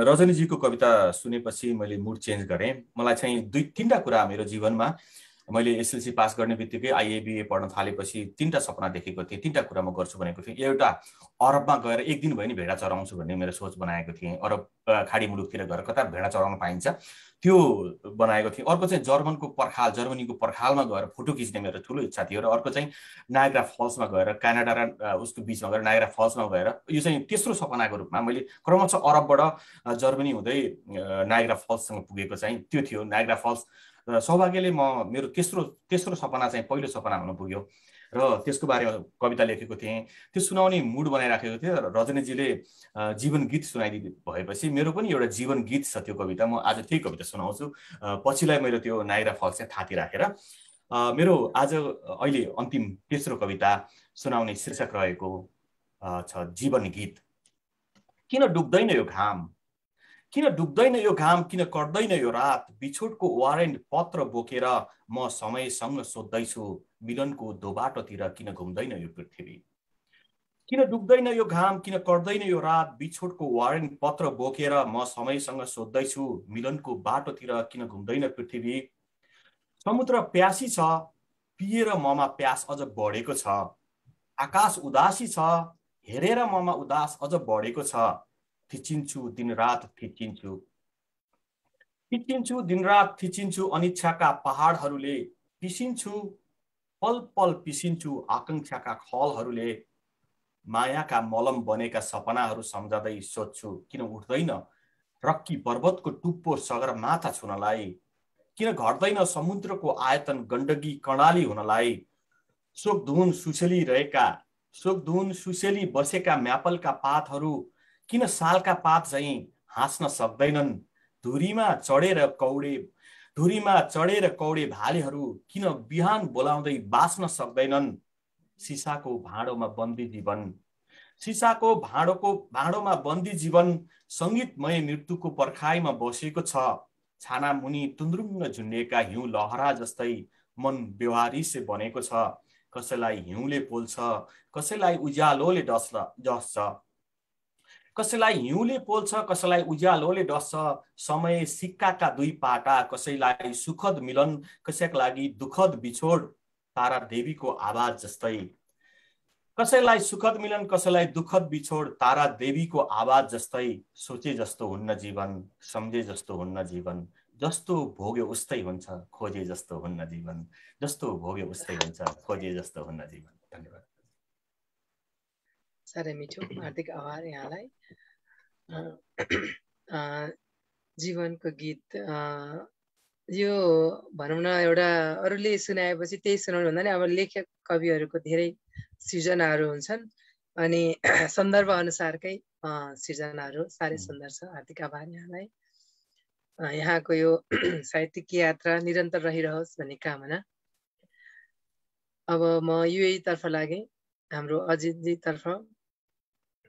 रजनीजीको कविता सुनेपछि मैले मुड चेन्ज गरेँ। मलाई चाहिँ 2-3टा कुरा मेरो जीवनमा मैले एसएलसी पास गर्ने बित्तिकै आइएबिए पढ्न थालेपछि 3टा सपना देखेको थिएँ। 3टा कुरा म गर्छु भनेको थिएँ। एउटा, अरबमा गएर एक दिन भए नि भेडा चराउँछु भन्ने मेरो सोच बनाएको थिएँ। अरब खाडी मुलुकतिर गएर कता भेडा चराउन पाइन्छ त्यो बनाएको थिएँ। अर्को चाहिँ जर्मनीको पर्खालमा गएर फोटो खिच्ने मेरो ठुलो इच्छा थियो। र अर्को चाहिँ नायग्रा फल्समा गएर, क्यानाडा र उसको बिचमा गएर नायग्रा फल्समा गएर, यो चाहिँ तेस्रो सपनाको रूपमा मैले क्रमशः अरबबाट जर्मनी हुँदै नायग्रा फल्ससँग पुगेको चाहिँ त्यो थियो, नायग्रा फल्स। र सौभाग्यले मेरो तेस्रो सपना चाहिँ पहिलो सपना हुन पुग्यो र त्यसको बारेमा कविता लेखेको थिएँ। त्यो सुनाउने मुड बनाइराखेको थिएँ। र रजनीजीले जीवन गीत सुनाइदिनु भएपछि मेरो पनि एउटा जीवन गीत छ त्यो कविता। म आज त्यही कविता सुनाउँछु। पछिलाई मेरो त्यो नायग्रा फल्स चाहिँ थाती राखेर मेरो आज अहिले अन्तिम तेस्रो कविता सुनाउने शीर्षक रहेको छ जीवन गीत। किन डुब्दैन यो घाम, किन डुब्दैन यो घाम, किन कट्दैन यो रात, बिछोडको वारेन्ट पत्र बोकेर म समयसँग सोध्दैछु, मिलनको दोबाटोतिर किन घुम्दैन यो पृथ्वी। किन डुब्दैन यो घाम, किन कट्दैन यो रात, बिछोडको वारेन्ट पत्र बोकेर म समयसँग सोध्दैछु, मिलनको बाटोतिर किन घुम्दैन पृथ्वी। समुद्र प्यासी छ, पिएर ममा प्यास अझ बढेको छ, आकाश उदासी छ, हेरेर ममा उदास अझ बढेको छ। थिचिन्छु दिनरात थिचिन्छु, थिचिन्छु दिनरात थिचिन्छु, अनिच्छाका पहाडहरूले पिसिन्छु, पल पल पिसिन्छु आकांक्षाका खलहरूले। मायाका मलम बनेका सपनाहरू सम्झँदै सोध्छु किन उठ्दैन रक्की पर्वतको टुप्पो सगरमाथा छुनलाई, किन घट्दैन समुद्रको आयतन गण्डकी कर्णाली हुनलाई। शोकधुन सुसेली बसेका म्यापलका पातहरू किन सालका पात झैं हाँस्न सक्दैनन्। धुरीमा चढेर कौडे भालेहरू किन बिहान बोलाउँदै बाँच्न सक्दैनन्। सिसाको भाँडोमा बन्दी जीवन संगीतमय मृत्युको पर्खाइमा बसेको छ। छाना मुनि तुन्द्रुङ्ग झुन्डिएका हिउँ लहरा जस्तै मन व्यवहारिसे बनेको छ। कसैलाई हिउँले पोल्छ, कसैलाई उज्यालोले डस्छ, कसैलाई उज्यालोले डस्छ। समय सिक्काका दुई पाटा, कसैलाई सुखद मिलन, कसैका लागि दुखद बिछोड। तारा देवीको आवाज जस्तै, कसैलाई सुखद मिलन, कसैलाई दुखद बिछोड। तारा देवीको आवाज जस्तै। सोचे जस्तो हुन्न जीवन, सम्झे जस्तो हुन्न जीवन, जस्तो भोग्यो उस्तै हुन्छ, खोजे जस्तो हुन्न जीवन, जस्तो भोग्यो उस्तै हुन्छ, खोजे जस्तो हुन्न जीवन। धन्यवाद।
साह्रै मिठो, हार्दिक आभार यहाँलाई। जीवनको गीत यो भनौँ न एउटा अरूले सुनाएपछि त्यही सुनाउनु भन्दा नि अब लेखक कविहरूको धेरै सृजनाहरू हुन्छन् अनि सन्दर्भ अनुसारकै सृजनाहरू साह्रै सुन्दर छ। हार्दिक आभार यहाँलाई। यहाँको यो साहित्यिक यात्रा निरन्तर रहिरहोस् भन्ने कामना। अब म युए तर्फ लागेँ, हाम्रो अजितजी तर्फ।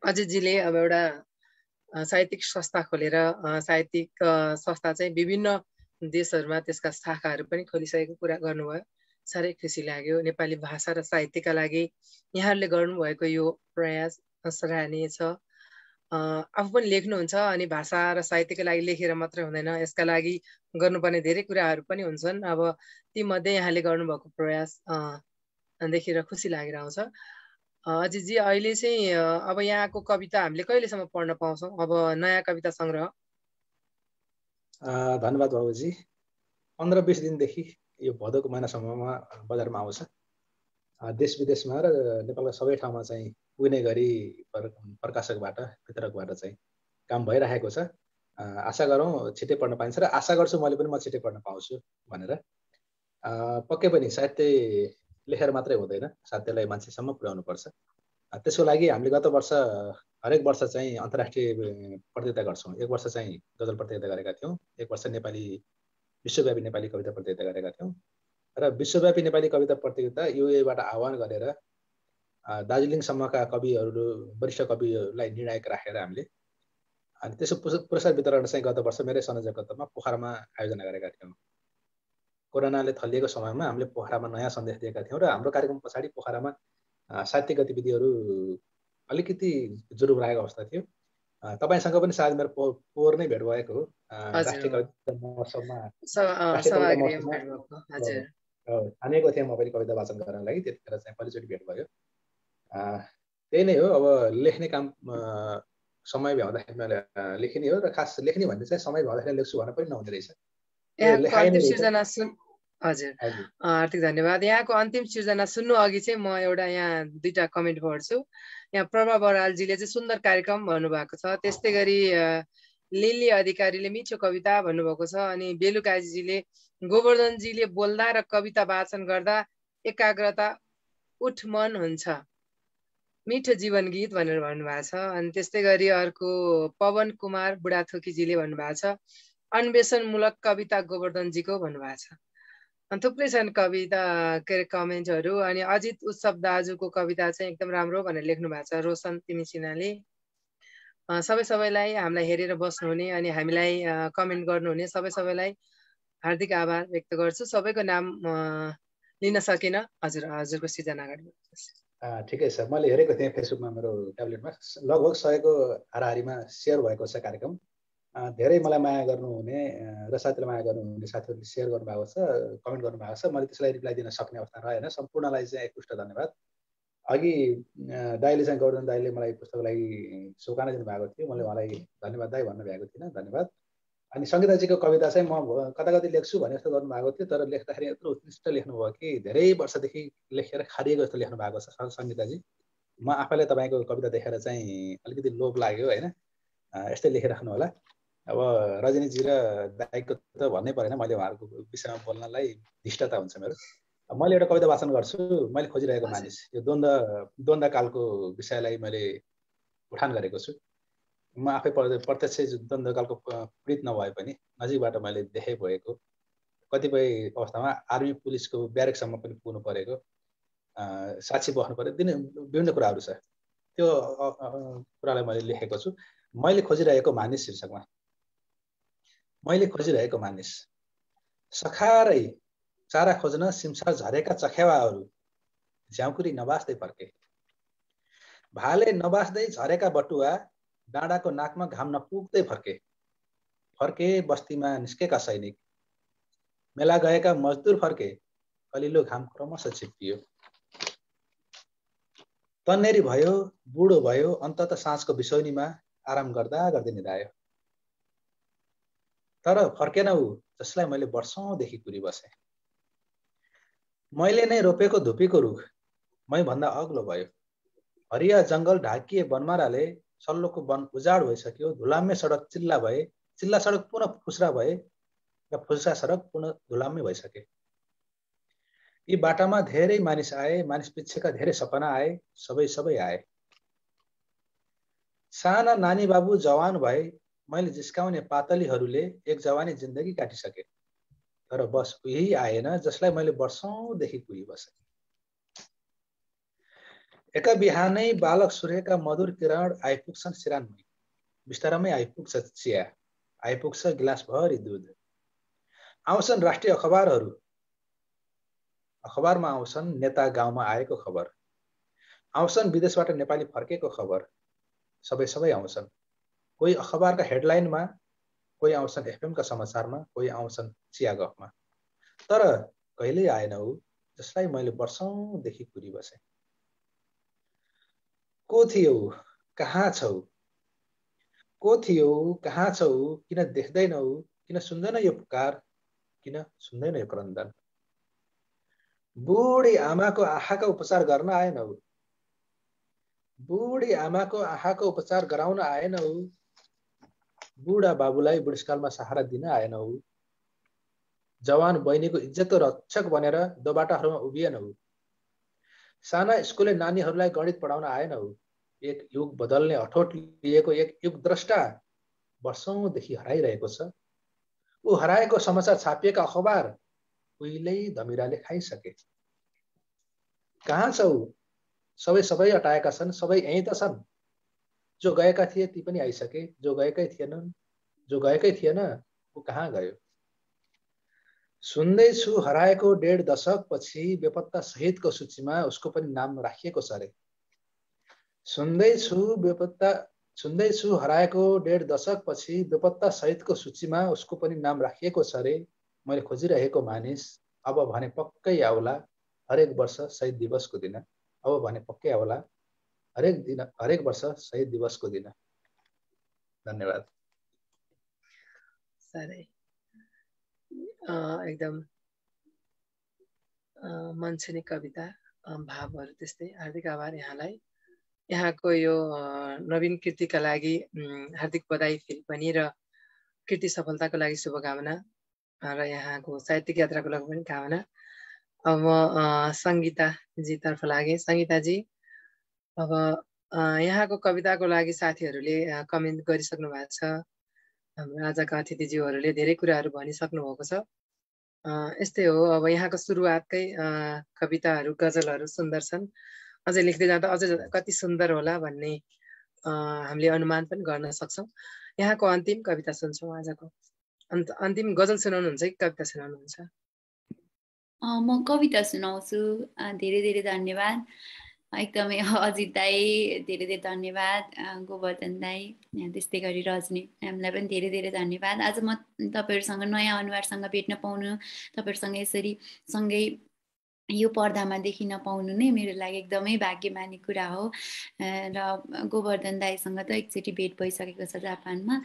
अजितजीले अब एउटा साहित्यिक संस्था खोलेर साहित्यिक संस्था चाहिँ विभिन्न देशहरूमा त्यसका शाखाहरू पनि खोलिसकेको कुरा गर्नुभयो। साह्रै खुसी लाग्यो। नेपाली भाषा र साहित्यका लागि यहाँहरूले गर्नुभएको यो प्रयास सराहनीय छ। आफू पनि लेख्नुहुन्छ अनि भाषा र साहित्यका लागि लेखेर मात्रै हुँदैन, यसका लागि गर्नुपर्ने धेरै कुराहरू पनि हुन्छन्। अब तीमध्ये यहाँले गर्नुभएको प्रयास देखेर खुसी लागेर आउँछ। अजितजी अहिले चाहिँ अब यहाँको कविता हामीले कहिलेसम्म पढ्न पाउँछौँ? अब नयाँ कविता सङ्ग्रह?
धन्यवाद बाबुजी। 15-20 दिनदेखि यो भदौको महिनासम्ममा बजारमा आउँछ। देश विदेशमा र नेपालका सबै ठाउँमा चाहिँ पुग्ने गरी प्रकाशकबाट वितरकबाट चाहिँ काम भइरहेको छ। आशा गरौँ छिट्टै पढ्न पाइन्छ र आशा गर्छु मैले पनि म छिट्टै पढ्न पाउँछु भनेर। पक्कै पनि साहित्य लेखेर मात्रै हुँदैन, साहित्यलाई मान्छेसम्म पुर्याउनु पर्छ। त्यसको लागि हामीले गत वर्ष हरेक वर्ष चाहिँ अन्तर्राष्ट्रिय प्रतियोगिता गर्छौँ। एक वर्ष चाहिँ गजल प्रतियोगिता गरेका थियौँ, एक वर्ष विश्वव्यापी नेपाली कविता प्रतियोगिता गरेका थियौँ र विश्वव्यापी नेपाली कविता प्रतियोगिता युएबाट आह्वान गरेर दार्जिलिङसम्मका कविहरू, वरिष्ठ कविहरूलाई निर्णायक राखेर हामीले अनि त्यसको पुरस्कार वितरण चाहिँ गत वर्ष मेरै संयोजकत्वमा पोखरामा आयोजना गरेका थियौँ। कोरोनाले थलिएको समयमा हामीले पोखरामा नयाँ सन्देश दिएका थियौँ र हाम्रो कार्यक्रम पछाडि पोखरामा साहित्यिक गतिविधिहरू अलिकति जुरुराएको अवस्था थियो। तपाईसँग पनि सायद मेरो पोहोर नै भेट भएको हो। राष्ट्रिय कविता महोत्सवमा हानेको थिएँ म पनि कविता वाचन गर्नको लागि। त्यतिखेर चाहिँ पहिलोचोटि भेट भयो। त्यही नै हो, अब लेख्ने काम समय भ्याउँदाखेरि मैले लेखिने हो र खास लेख्ने भन्ने चाहिँ समय भ्याउँदाखेरि लेख्छु भनेर पनि नहुँदो रहेछ।
हजुर, हार्दिक धन्यवाद। यहाँको अन्तिम सृजना सुन्नु अघि चाहिँ म एउटा यहाँ दुईटा कमेन्ट पढ्छु। यहाँ प्रभा बरालजीले चाहिँ सुन्दर कार्यक्रम भन्नुभएको छ। त्यस्तै गरी लिली अधिकारीले मिठो कविता भन्नुभएको छ। अनि बेलुकाजीले गोवर्धनजीले बोल्दा र कविता वाचन गर्दा एकाग्रता उठमन हुन्छ, मिठो जीवन गीत भनेर भन्नुभएको छ। अनि त्यस्तै गरी अर्को पवन कुमार बुढाथोकीजीले भन्नुभएको छ अन्वेषणमूलक कविता गोवर्धनजीको भन्नुभएको छ। अनि थुप्रै छन् कविता के अरे कमेन्टहरू। अनि अजित उत्सव दाजुको कविता चाहिँ एकदम राम्रो भनेर लेख्नु भएको छ रोशन तिमी सिन्हाले। सबैलाई हामीलाई हेरेर बस्नुहुने अनि हामीलाई कमेन्ट गर्नुहुने सबैलाई हार्दिक आभार व्यक्त गर्छु। सबैको नाम लिन सकिन। हजुरको सृजना अगाडि।
ठिकै छ, मैले हेरेको थिएँ फेसबुकमा मेरो ट्याब्लेटमा लगभग 100को हाराहारीमा सेयर भएको छ कार्यक्रम। धेरै मलाई माया गर्नुहुने र साथीलाई माया गर्नुहुने साथीहरूले सेयर गर्नुभएको छ, कमेन्ट गर्नुभएको छ। मैले त्यसलाई रिप्लाई दिन सक्ने अवस्था रहेन। सम्पूर्णलाई चाहिँ एकपुष्ट धन्यवाद। अघि दाइले चाहिँ गौरन दाइले मलाई पुस्तकको लागि शुभकामना दिनुभएको थियो, मैले उहाँलाई धन्यवाद दाइ भन्नु भएको थिइनँ, धन्यवाद। अनि सङ्गीताजीको कविता चाहिँ म कता कति लेख्छु भने जस्तो गर्नुभएको थियो, तर लेख्दाखेरि यत्रो उत्कृष्ट लेख्नुभयो कि धेरै वर्षदेखि लेखेर खारिएको जस्तो लेख्नु भएको छ सङ्गीताजी। म आफैलाई तपाईँको कविता देखेर चाहिँ अलिकति लोभ लाग्यो होइन, यस्तै लेखिराख्नु होला। अब रजनीजी र दाइको त भन्नै परेन, मैले उहाँहरूको विषयमा बोल्नलाई धिष्टता हुन्छ मेरो। मैले एउटा कविता वाचन गर्छु, मैले खोजिरहेको मानिस। यो द्वन्द्वकालको विषयलाई मैले उठान गरेको छु। म आफै प्रत्यक्ष द्वन्द्वकालको पीडित नभए पनि नजिकबाट मैले देखे भएको, कतिपय अवस्थामा आर्मी पुलिसको ब्यारेकसम्म पनि पुग्नु परेको, साक्षी बस्नु पऱ्यो, विभिन्न कुराहरू छ। त्यो कुरालाई मैले लेखेको छु। मैले खोजिरहेको मानिस शीर्षकमा। मैले खोजिरहेको मानिस। सखारै चारा खोज्न सिमसार झरेका चखेवाहरू झ्याउकुरी नबास्दै फर्के। भाले नबास्दै झरेका बटुवा डाँडाको नाकमा घाम नपुग्दै फर्के। फर्के बस्तीमा निस्केका सैनिक, मेला गएका मजदुर फर्के। कलिलो घाम क्रमशः छिप्पियो। तन्नेरी भयो, बुढो भयो, अन्तत साँझको बिसौनीमा आराम गर्दा गर्दै निदायो। तर फर्केन ऊ जसलाई मैले वर्षौंदेखि कुरी बसेँ। मैले नै रोपेको धुपीको रुख मै भन्दा अग्लो भयो। हरिया जङ्गल ढाकिए वनमाराले सल्लोको वन उजाड भइसक्यो। धुलाम्य सडक चिल्ला भए, चिल्ला सडक पुनः फुस्रा भए र फुस्रा सडक पुनः धुलाम्य भइसके। यी बाटामा धेरै मानिस आए, मानिस पिच्छेका धेरै सपना आए, सबै आए। साना नानी बाबु जवान भए, मैले जिस्काउने पातलीहरूले एक जवानी जिन्दगी काटिसके। तर बस उही आएन जसलाई मैले वर्षौंदेखि कुरी बसेँ। एका बिहानै बालक सूर्यका मधुर किरण आइपुग्छन् सिरानमै। बिस्तारमै आइपुग्छ चिया, आइपुग्छ गिलास भरी दुध। आउँछन् राष्ट्रिय अखबारहरू, अखबारमा आउँछन् नेता गाउँमा आएको खबर। आउँछन् विदेशबाट नेपाली फर्केको खबर। सबै आउँछन्। कोही अखबारका हेडलाइनमा, कोही आउँछन् एफएमका समाचारमा, कोही आउँछन् चिया गफमा। तर कहिल्यै आएन ऊ जसलाई मैले वर्षौंदेखि कुरी बसेँ। को थियो, कहाँ छौ? को थियो, कहाँ छौ? किन देख्दैनौ? किन सुन्दैन यो पुकार? किन सुन्दैन यो क्रन्दन? बुढी आमाको आँखाको उपचार गर्न आएनौ? बुढी आमाको आँखाको उपचार गराउन आएनौ? बुढा बाबुलाई बुढेसकालमा सहारा दिन आएनौ? जवान बहिनीको इज्जतको रक्षक बनेर दोबाटाहरूमा उभिएनौ? साना स्कुले नानीहरूलाई गणित पढाउन आएनौ? एक युग बदल्ने अठोट लिएको एक युग द्रष्टा वर्षौंदेखि हराइरहेको छ। ऊ हराएको समाचार छापिएका अखबार उहिल्यै धमिराले खाइसके। कहाँ छौ? सबै हटाएका छन्, सबै यहीँ त छन्। जो गएका थिए ती पनि आइसके, जो गएकै थिएन ऊ कहाँ गयो? सुन्दैछु हराएको 1.5 दशकपछि बेपत्ता सहितको सूचीमा उसको पनि नाम राखिएको छ रे। सुन्दैछु हराएको 1.5 दशकपछि बेपत्ता सहितको सूचीमा उसको पनि नाम राखिएको छ रे। मैले खोजिरहेको मानिस अब भने पक्कै आउला हरेक वर्ष शहीद दिवसको दिन। अब भने पक्कै आउला हरेक वर्ष शहीद दिवसको दिन। धन्यवाद।
साह्रै एकदम मनछुने कविता, भावहरू त्यस्तै। हार्दिक आभार यहाँलाई। यहाँको यो नवीन कृतिका लागि हार्दिक बधाई फेरि पनि र कृति सफलताको लागि शुभकामना र यहाँको साहित्यिक यात्राको लागि पनि कामना। अब म सङ्गीताजीतर्फ लागेँ। सङ्गीताजी, अब यहाँको कविताको लागि साथीहरूले कमेन्ट गरिसक्नु भएको छ। हाम्रो आजका अतिथिज्यूहरूले धेरै कुराहरू भनिसक्नु भएको छ। यस्तै हो, अब यहाँको सुरुवातकै कविताहरू, गजलहरू सुन्दर छन्। अझै लेख्दै जाँदा अझै कति सुन्दर होला भन्ने हामीले अनुमान पनि गर्न सक्छौँ। यहाँको अन्तिम कविता सुन्छौँ आजको। अन्तिम गजल सुनाउनुहुन्छ कि कविता सुनाउनुहुन्छ?
म कविता सुनाउँछु। धेरै धेरै धन्यवाद। एकदमै अजित दाई धेरै धेरै धन्यवाद, गोवर्धन दाई, त्यस्तै गरी रजनी म्यामलाई पनि धेरै धेरै धन्यवाद। आज म तपाईँहरूसँग नयाँ अनुहारसँग भेट्न पाउनु, तपाईँहरूसँग यसरी सँगै यो पर्दामा देखिन पाउनु नै मेरो लागि एकदमै भाग्यमानी कुरा हो। र गोवर्धन दाईसँग त एकचोटि भेट भइसकेको छ जापानमा।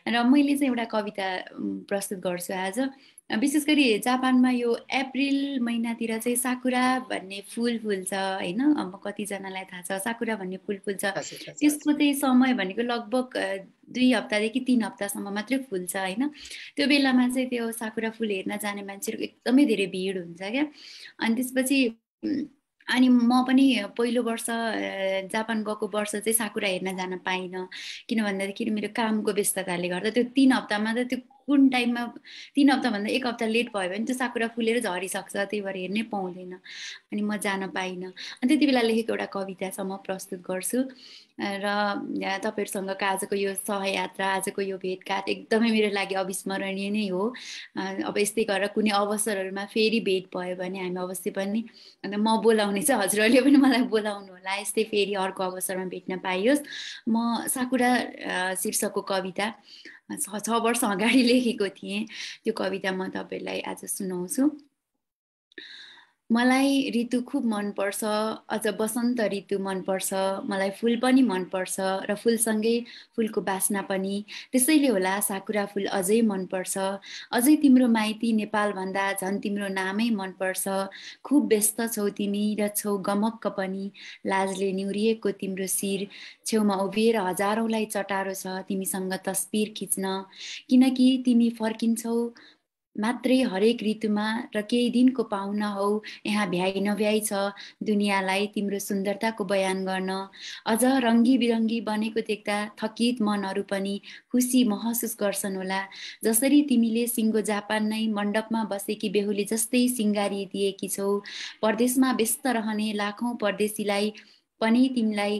र मैले चाहिँ एउटा कविता प्रस्तुत गर्छु आज। विशेष गरी जापानमा यो अप्रिल महिनातिर चाहिँ साकुरा भन्ने फुल फुल्छ होइन। अब कतिजनालाई थाहा छ साकुरा भन्ने फुल फुल्छ। त्यसको चाहिँ समय भनेको लगभग 2 हप्तादेखि 3 हप्तासम्म मात्रै फुल्छ होइन। त्यो बेलामा चाहिँ त्यो साकुरा फुल हेर्न जाने मान्छेहरूको एकदमै धेरै भिड हुन्छ क्या। अनि त्यसपछि अनि म पनि पहिलो वर्ष जापान गएको वर्ष चाहिँ साकुरा हेर्न जान पाइनँ, किन भन्दाखेरि मेरो कामको व्यस्तताले गर्दा। त्यो 3 हप्तामा त त्यो कुन टाइममा 3 हप्ताभन्दा 1 हप्ता लेट भयो भने त्यो साकुरा फुलेर झरिसक्छ, त्यही भएर हेर्नै पाउँदैन। अनि म जान पाइनँ। अनि त्यति बेला लेखेको एउटा कविता छ म प्रस्तुत गर्छु। र तपाईँहरूसँगको आजको यो सहयात्रा, आजको यो भेटघाट एकदमै मेरो लागि अविस्मरणीय नै हो। अब यस्तै गरेर कुनै अवसरहरूमा फेरि भेट भयो भने हामी अवश्य पनि, अन्त म बोलाउने चाहिँ हजुरहरूले पनि मलाई बोलाउनु होला, यस्तै फेरि अर्को अवसरमा भेट्न पाइयोस्। म साकुरा शीर्षकको कविता 6 वर्ष अगाडि लेखेको थिएँ। त्यो कविता म तपाईँलाई आज सुनाउँछु। मलाई ऋतु खूब मनपर्छ, अझ बसन्त ऋतु मनपर्छ। मलाई फुल पनि मनपर्छ र फुलसँगै फुलको बास्ना पनि। त्यसैले होला साकुरा फुल अझै मनपर्छ। अझै तिम्रो माइती नेपालभन्दा झन् तिम्रो नामै मनपर्छ। खुब व्यस्त छौ तिमी र छौ गमक्क पनि। लाजले निहुरिएको तिम्रो शिर छेउमा उभिएर हजारौँलाई चटारो छ तिमीसँग तस्बिर खिच्न। किनकि तिमी फर्किन्छौ मात्रै हरेक ऋतुमा र केही दिनको पाहुना हौ। यहाँ भ्याइ नभ्याइ छ दुनियाँलाई तिम्रो सुन्दरताको बयान गर्न। अझ रङ्गी बिरङ्गी बनेको देख्दा थकित मनहरू पनि खुसी महसुस गर्छन् होला। जसरी तिमीले सिङ्गो जापान नै मण्डपमा बसेकी बेहुली जस्तै सिङ्गारिदिएकी छौ। परदेशमा व्यस्त रहने लाखौँ परदेशीलाई पनि तिमीलाई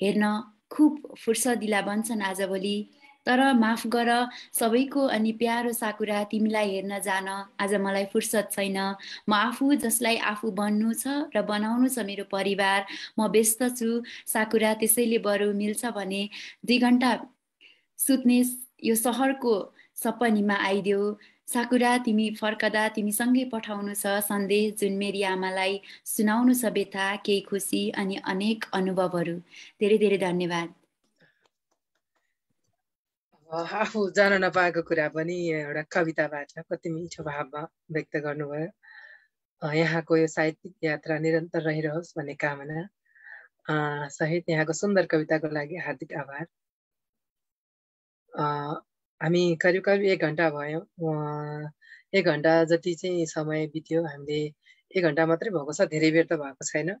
हेर्न खुब फुर्सदिला बन्छन् आजभोलि। तर माफ गर सबैको अनि प्यारो साकुरा तिमीलाई हेर्न जान आज मलाई फुर्सद छैन। म आफू जसलाई आफू बन्नु छ र बनाउनु छ मेरो परिवार। म व्यस्त छु साकुरा, त्यसैले बरु मिल्छ भने 2 घण्टा सुत्ने यो सहरको सपनीमा आइदेऊ। साकुरा तिमी फर्कदा तिमीसँगै पठाउनु छ सन्देश, जुन मेरी आमालाई सुनाउनु छ व्यथा, केही खुसी अनि अनेक अनुभवहरू। धेरै धेरै धन्यवाद।
आफू जान नपाएको कुरा पनि एउटा कविताबाट कति मिठो भावमा व्यक्त गर्नुभयो। यहाँको यो साहित्यिक यात्रा निरन्तर रहिरहोस् भन्ने कामना सहित यहाँको सुन्दर कविताको लागि हार्दिक आभार। हामी करिब करिब 1 घण्टा भयो। 1 घण्टा जति चाहिँ समय बित्यो। हामीले 1 घण्टा मात्रै भएको छ, धेरै बेर त भएको छैन।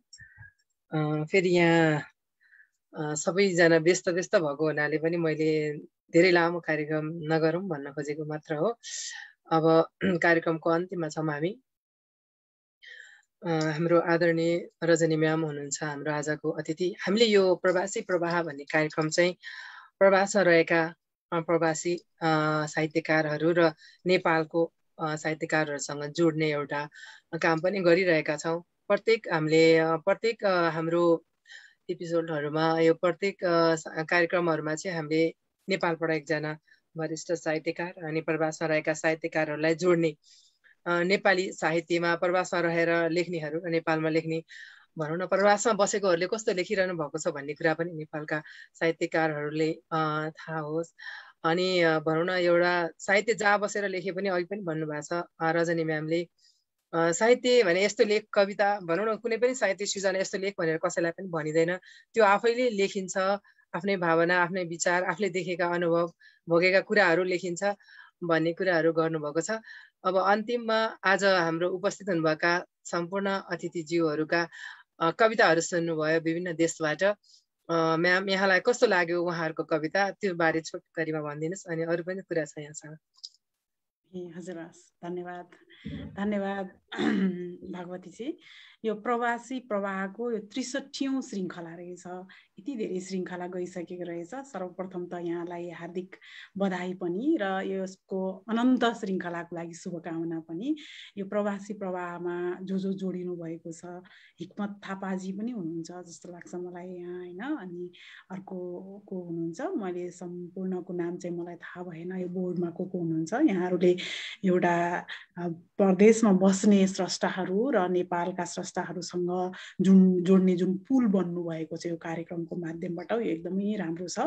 फेरि यहाँ सबैजना व्यस्त भएको हुनाले पनि मैले धेरै लामो कार्यक्रम नगरौँ भन्न खोजेको मात्र हो। अब कार्यक्रमको अन्तिममा छौँ हामी। हाम्रो आदरणीय रजनी म्याम हुनुहुन्छ हाम्रो आजको अतिथि। हामीले यो प्रवासी प्रवाह भन्ने कार्यक्रम चाहिँ प्रवासमा रहेका प्रवासी साहित्यकारहरू र नेपालको साहित्यकारहरूसँग जोड्ने एउटा काम पनि गरिरहेका छौँ। प्रत्येक हाम्रो एपिसोडहरूमा यो प्रत्येक कार्यक्रमहरूमा चाहिँ हामीले नेपालबाट एकजना वरिष्ठ साहित्यकार अनि प्रवासमा रहेका साहित्यकारहरूलाई जोड्ने, नेपाली साहित्यमा प्रवासमा रहेर लेख्नेहरू र नेपालमा लेख्ने, भनौँ न प्रवासमा बसेकोहरूले कस्तो लेखिरहनु भएको छ भन्ने कुरा पनि नेपालका साहित्यकारहरूले थाहा होस्। अनि भनौँ न एउटा साहित्य जहाँ बसेर लेखे पनि, अघि पनि भन्नुभएको छ रजनी म्यामले, साहित्य भने यस्तो लेख, कविता भनौँ न कुनै पनि साहित्य सृजना यस्तो लेख भनेर कसैलाई पनि भनिँदैन। त्यो आफैले लेखिन्छ, आफ्नै भावना, आफ्नै विचार, आफूले देखेका अनुभव, भोगेका कुराहरू लेखिन्छ भन्ने कुराहरू गर्नुभएको छ। अब अन्तिममा आज हाम्रो उपस्थित हुनुभएका सम्पूर्ण अतिथिज्यूहरूका कविताहरू सुन्नुभयो विभिन्न देशबाट। म्याम यहाँलाई कस्तो लाग्यो उहाँहरूको कविता, त्यो बारे छोटकरीमा भनिदिनुहोस्। अनि अरू पनि कुरा छ यहाँसँग।
हजुर, धन्यवाद धन्यवाद भगवतीजी। यो प्रवासी प्रवाहको यो 63औं श्रृङ्खला रहेछ। यति धेरै श्रृङ्खला गइसकेको रहेछ। सर्वप्रथम त यहाँलाई हार्दिक बधाई पनि र यसको अनन्त श्रृङ्खलाको लागि शुभकामना पनि। यो प्रवासी प्रवाहमा जो जोडिनु भएको छ, हिक्मत थापाजी पनि हुनुहुन्छ जस्तो लाग्छ मलाई यहाँ होइन, अनि अर्को को हुनुहुन्छ, मैले सम्पूर्णको नाम चाहिँ मलाई थाहा भएन, यो बोर्डमा को हुनुहुन्छ। यहाँहरूले एउटा प्रदेशमा बस्ने स्रष्टाहरू र नेपालका स्रष्टाहरूसँग जोड्ने जुन पुल बन्नु भएको छ यो कार्यक्रमको माध्यमबाट, यो एकदमै राम्रो छ।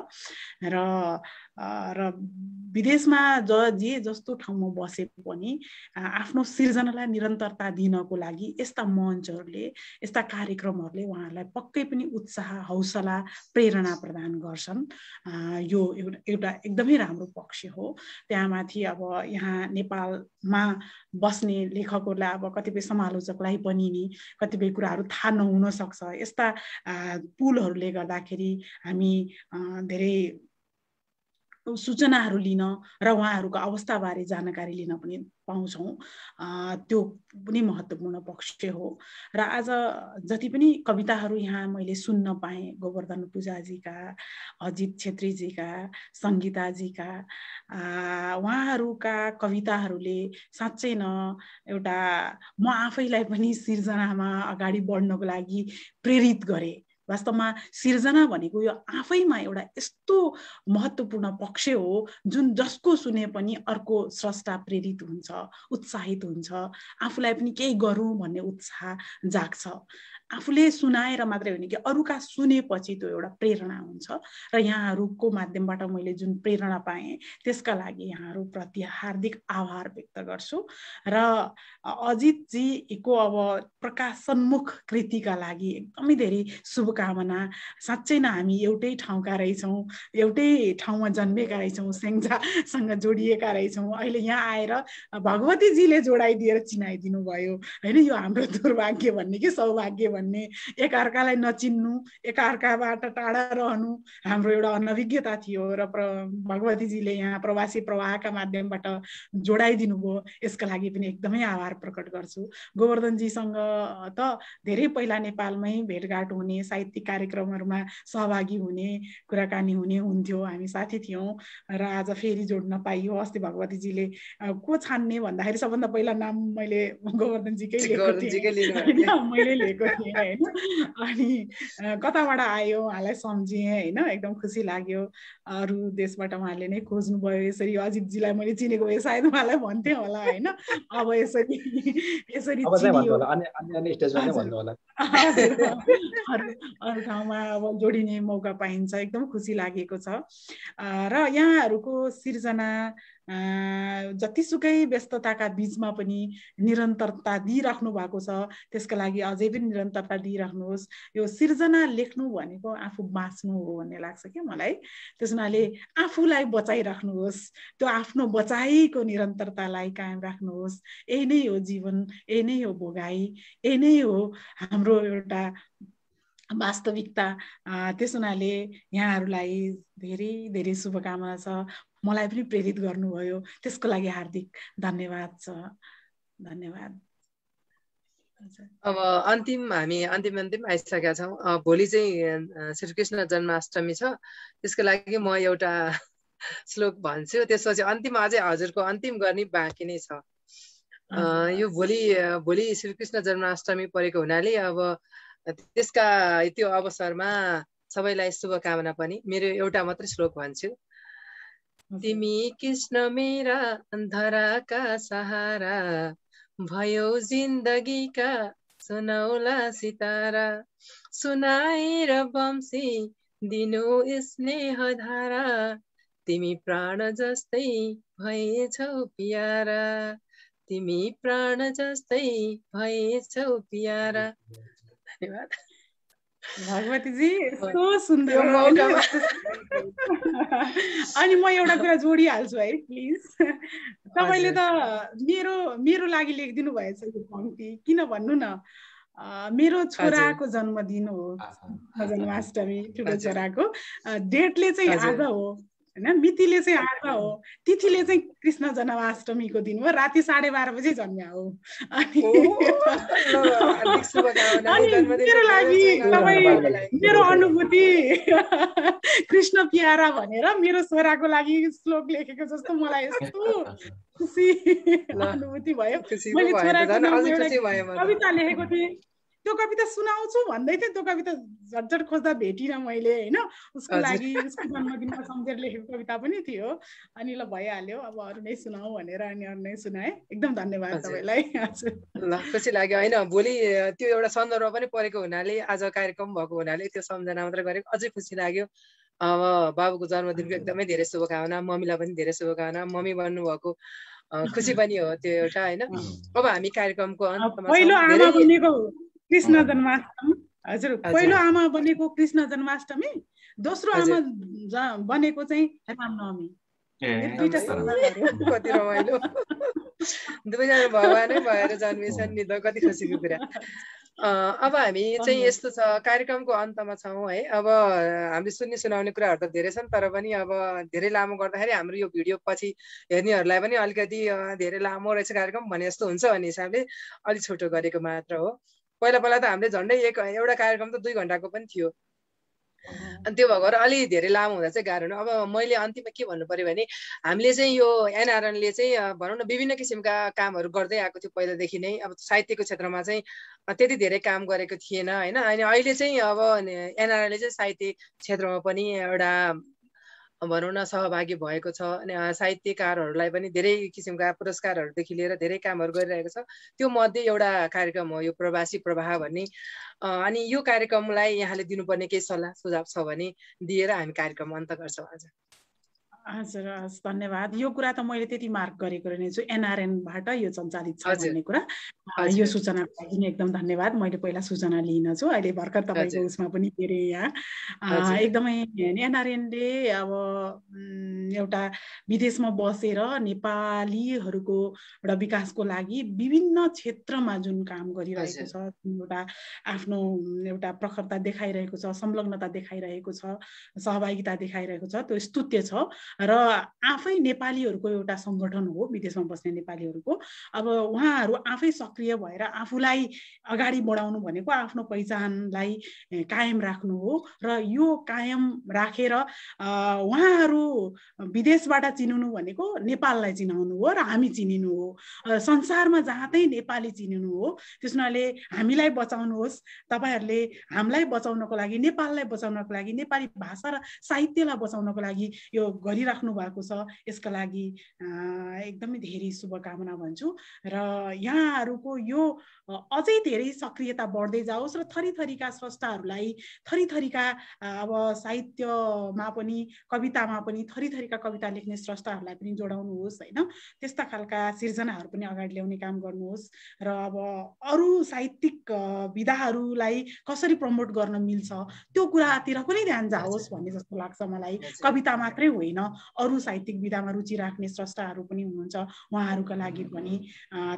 र विदेशमा जे जस्तो ठाउँमा बसे पनि आफ्नो सृजनालाई निरन्तरता दिनको लागि यस्ता मञ्चहरूले, यस्ता कार्यक्रमहरूले उहाँहरूलाई पक्कै पनि उत्साह, हौसला, प्रेरणा प्रदान गर्छन्। यो एउटा एकदमै राम्रो पक्ष हो। त्यहाँमाथि अब यहाँ नेपालमा बस्ने लेखकहरूलाई, अब कतिपय समालोचकलाई पनि नि कतिपय कुराहरू थाहा नहुन सक्छ। यस्ता पुलहरूले गर्दाखेरि हामी धेरै सूचनाहरू लिन र उहाँहरूको अवस्थाबारे जानकारी लिन पनि पाउँछौँ। त्यो पनि महत्त्वपूर्ण पक्ष हो। र आज जति पनि कविताहरू यहाँ मैले सुन्न पाएँ, गोवर्धन पूजाजीका, अजित छेत्रीजीका, सङ्गीताजीका, उहाँहरूका कविताहरूले साँच्चै न एउटा म आफैलाई पनि सिर्जनामा अगाडि बढ्नको लागि प्रेरित गरे। वास्तवमा सिर्जना भनेको यो आफैमा एउटा यस्तो महत्त्वपूर्ण पक्ष हो जुन जसको सुने पनि अर्को स्रष्टा प्रेरित हुन्छ, उत्साहित हुन्छ, आफूलाई पनि केही गरौँ भन्ने उत्साह जाग्छ। आफूले सुनाएर मात्रै होइन कि अरूका सुनेपछि त्यो एउटा प्रेरणा हुन्छ। र यहाँहरूको माध्यमबाट मैले जुन प्रेरणा पाएँ त्यसका लागि यहाँहरूप्रति हार्दिक आभार व्यक्त गर्छु। र अजितजीको अब प्रकाशोन्मुख कृतिका लागि एकदमै धेरै शुभकामना। साँच्चै नै हामी एउटै ठाउँका रहेछौँ, एउटै ठाउँमा जन्मेका रहेछौँ, सेङ्जासँग जोडिएका रहेछौँ। अहिले यहाँ आएर भगवतीजीले जोडाइदिएर चिनाइदिनु भयो होइन। यो हाम्रो दुर्भाग्य भन्ने कि सौभाग्य भन्ने, एकअर्कालाई नचिन्नु, एकअर्काबाट टाढा रहनु हाम्रो एउटा अनभिज्ञता थियो र भगवतीजीले यहाँ प्रवासी प्रवाहका माध्यमबाट जोडाइदिनु भयो। यसका लागि पनि एकदमै आभार प्रकट गर्छु। गोवर्धनजीसँग त धेरै पहिला नेपालमै भेटघाट हुने, साहित्यिक कार्यक्रमहरूमा सहभागी हुने, कुराकानी हुने हुन्थ्यो, हामी साथी थियौँ। र आज फेरि जोड्न पाइयो। अस्ति भगवतीजीले को छान्ने भन्दाखेरि सबभन्दा पहिला नाम मैले गोवर्धनजीकै लिएको थिएँ, मैले लिएको थिएँ होइन। अनि कताबाट आयो उहाँलाई सम्झेँ होइन, एकदम खुसी लाग्यो। अरू देशबाट उहाँले नै खोज्नुभयो। यसरी अजितजीलाई मैले चिनेको भए सायद उहाँलाई भन्थेँ होला होइन। अब यसरी चिनियो, अरू ठाउँमा अब जोडिने मौका पाइन्छ, एकदम खुसी लागेको छ। र यहाँहरूको सिर्जना जतिसुकै व्यस्तताका बिचमा पनि निरन्तरता दिइराख्नु भएको छ, त्यसका लागि अझै पनि निरन्तरता दिइराख्नुहोस्। यो सिर्जना लेख्नु भनेको आफू बाँच्नु हो भन्ने लाग्छ क्या मलाई। त्यस हुनाले आफूलाई बचाइराख्नुहोस्, त्यो आफ्नो बचाइको निरन्तरतालाई कायम राख्नुहोस्। यही नै हो जीवन, यही नै हो भोगाई, यही नै हो हाम्रो एउटा वास्तविकता। त्यस हुनाले यहाँहरूलाई धेरै धेरै शुभकामना छ। मलाई पनि प्रेरित गर्नुभयो, त्यसको लागि हार्दिक धन्यवाद छ। धन्यवाद।
अब हामी अन्तिम आइसकेका छौँ। भोलि चाहिँ श्रीकृष्ण जन्माष्टमी छ, त्यसको लागि म एउटा श्लोक भन्छु, त्यसपछि अन्तिम अझै हजुरको अन्तिम गर्ने बाँकी नै छ। यो भोलि श्रीकृष्ण जन्माष्टमी परेको हुनाले अब त्यसका त्यो अवसरमा सबैलाई शुभकामना पनि। मेरो एउटा मात्रै श्लोक भन्छु। तिमी कृष्ण मेरा धराका सहारा, भयो जिन्दगीका सुनौला सितारा, सुनाएर बम्सी दिनु स्नेह धारा, तिमी प्राण जस्तै भएछौ प्यारा, तिमी प्राण जस्तै भएछौ प्यारा। धन्यवाद
भगवतीजी, यस्तो सुन्दर। अनि म एउटा कुरा जोडिहाल्छु है प्लिज। तपाईँले त मेरो लागि लेखिदिनु भएछ यो पङ्क्ति। किन भन्नु न, मेरो छोराको जन्मदिन हो जन्माष्टमी, ठुलो छोराको डेटले चाहिँ आज हो। होइन। मितिले चाहिँ आज हो, तिथिले चाहिँ कृष्ण जन्माष्टमीको दिन हो, राति 12:30 बजे जन्म्या हो। अनि मेरो लागि मेरो अनुभूति कृष्ण प्यारा भनेर मेरो छोराको लागि श्लोक लेखेको जस्तो मलाई यस्तो खुसी अनुभूति भयो। मैले छोराको नाममा एउटा कविता लेखेको थिएँ, त्यो कविता सुनाउँछु भन्दै थिएँ, त्यो कविता झटझट खोज्दा भेटिनँ मैले होइन। उसको लागि उसको जन्मदिनमा सम्झेर लेखेको कविता पनि थियो। अनि ल भइहाल्यो, अब अरू नै सुनाऊ भनेर अनि अरू नै सुनाएँ। एकदम धन्यवाद तपाईँलाई।
ल खुसी लाग्यो होइन। भोलि त्यो एउटा सन्दर्भ पनि परेको हुनाले, आज कार्यक्रम भएको हुनाले त्यो सम्झना मात्र गरेको अझै खुसी लाग्यो। अब बाबुको जन्मदिनको एकदमै धेरै शुभकामना, मम्मीलाई पनि धेरै शुभकामना। मम्मी बन्नुभएको खुसी पनि हो त्यो एउटा होइन। अब हामी कार्यक्रमको अन्तमा
पहिलो आमा बनेको कृष्ण जन्माष्टमी, हजुर पहिलो आमा बनेको कृष्ण जन्माष्टमी, दोस्रो आमा बनेको चाहिँ रामनवमी।
कति रमाइलो, दुवैजना भगवानै भएर जन्मेछन् नि त, कति खुसीको कुरा। अब हामी चाहिँ यस्तो छ, कार्यक्रमको अन्तमा छौँ है। अब हामीले सुन्ने सुनाउने कुराहरू त धेरै छन्, तर पनि अब धेरै लामो गर्दाखेरि हाम्रो यो भिडियो पछि हेर्नेहरूलाई पनि अलिकति धेरै लामो रहेछ कार्यक्रम भने जस्तो हुन्छ भन्ने हिसाबले अलिक छोटो गरेको मात्र हो। पहिला त हामीले झन्डै एउटा कार्यक्रम त 2 घन्टाको पनि थियो। अनि त्यो भएर अलि धेरै लामो हुँदा चाहिँ गाह्रो। अब मैले अन्तिममा के भन्नु पर्यो भने, हामीले चाहिँ यो एनआरएनले चाहिँ भनौँ न विभिन्न किसिमका कामहरू गर्दै आएको थियो पहिलादेखि नै। अब साहित्यको क्षेत्रमा चाहिँ त्यति धेरै काम गरेको थिएन होइन। अनि अहिले चाहिँ अब एनआरएनले चाहिँ साहित्य क्षेत्रमा पनि एउटा भनौँ न सहभागी भएको छ। अनि साहित्यकारहरूलाई पनि धेरै किसिमका पुरस्कारहरूदेखि लिएर धेरै कामहरू गरिरहेको छ। त्यो मध्ये एउटा कार्यक्रम हो यो प्रवासी प्रवाह भन्ने। अनि यो कार्यक्रमलाई यहाँले दिनुपर्ने केही सल्लाह सुझाव छ भने दिएर हामी कार्यक्रम अन्त गर्छौँ आज।
हजुर हस्, धन्यवाद। यो कुरा त मैले त्यति मार्क गरेको रहेन छु, एनआरएनबाट यो सञ्चालित छ भन्ने कुरा। यो सूचनाको लागि नि एकदम धन्यवाद। मैले पहिला सूचना लिइन छु, अहिले भर्खर तपाईँको उसमा पनि हेरेँ यहाँ। एकदमै एनआरएनले अब एउटा विदेशमा बसेर नेपालीहरूको एउटा विकासको लागि विभिन्न क्षेत्रमा जुन काम गरिरहेको छ, एउटा आफ्नो एउटा प्रखरता देखाइरहेको छ, संलग्नता देखाइरहेको छ, सहभागिता देखाइरहेको छ, त्यो स्तुत्य छ। र आफै नेपालीहरूको एउटा संगठन हो, विदेशमा बस्ने नेपालीहरूको। अब उहाँहरू आफै सक्रिय भएर आफूलाई अगाडि बढाउनु भनेको आफ्नो पहिचानलाई कायम राख्नु हो। र यो कायम राखेर उहाँहरू विदेशबाट चिनिनु भनेको नेपाललाई चिनाउनु हो र हामी चिनिनु हो, संसारमा जहाँतै नेपाली चिनिनु हो। त्यसैले हामीलाई बचाउनुहोस्, तपाईँहरूले हामीलाई बचाउनको लागि, नेपाललाई बचाउनको लागि, नेपाली भाषा र साहित्यलाई बचाउनको लागि यो गरिराख्नु भएको छ। यसका लागि एकदमै धेरै शुभकामना भन्छु। र यहाँहरूको यो अझै धेरै सक्रियता बढ्दै जाओस् र थरीथरीका स्रष्टाहरूलाई, थरीथरीका अब साहित्यमा पनि कवितामा पनि थरीथरीका कविता लेख्ने स्रष्टाहरूलाई पनि जोडाउनुहोस् होइन। त्यस्ता खालका सिर्जनाहरू पनि अगाडि ल्याउने काम गर्नुहोस्। र अब अरू साहित्यिक विधाहरूलाई कसरी प्रमोट गर्न मिल्छ त्यो कुरातिर पनि ध्यान जाओस् भन्ने जस्तो लाग्छ मलाई। कविता मात्रै होइन, अरू साहित्यिक विधामा रुचि राख्ने स्रष्टाहरू पनि हुनुहुन्छ, उहाँहरूका लागि पनि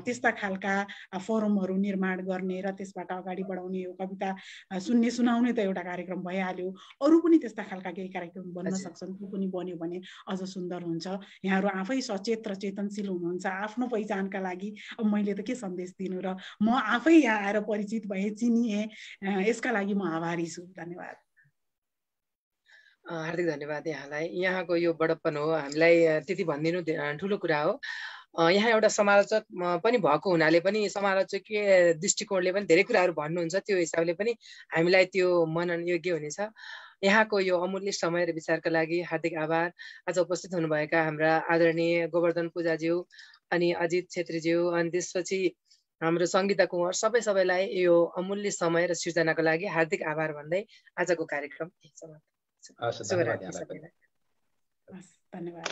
त्यस्ता खालका फोरमहरू निर्माण गर्ने र त्यसबाट अगाडि बढाउने। यो कविता सुन्ने सुनाउने त एउटा कार्यक्रम भइहाल्यो, अरू पनि त्यस्ता खालका केही कार्यक्रम बन्न सक्छन्, त्यो पनि बन्यो भने अझ सुन्दर हुन्छ। यहाँहरू आफै सचेत र चेतनशील हुनुहुन्छ आफ्नो पहिचानका लागि। अब मैले त के सन्देश दिनु, र म आफै यहाँ आएर परिचित भएँ, चिनिएँ, यसका लागि म आभारी छु। धन्यवाद।
हार्दिक धन्यवाद यहाँलाई। यहाँको यो बडप्पन हो, हामीलाई त्यति भनिदिनु ठुलो कुरा हो। यहाँ एउटा समालोचक पनि भएको हुनाले पनि समालोचकीय दृष्टिकोणले पनि धेरै कुराहरू भन्नुहुन्छ, त्यो हिसाबले पनि हामीलाई त्यो मनन योग्य हुनेछ। यहाँको यो अमूल्य समय र विचारका लागि हार्दिक आभार। आज उपस्थित हुनुभएका हाम्रा आदरणीय गोवर्धन पूजाज्यू अनि अजित छेत्रीज्यू अनि त्यसपछि हाम्रो सङ्गीता कुँवर, सबैलाई यो अमूल्य समय र सृजनाको लागि हार्दिक आभार भन्दै आजको कार्यक्रम समाप्त।
धन्यवाद।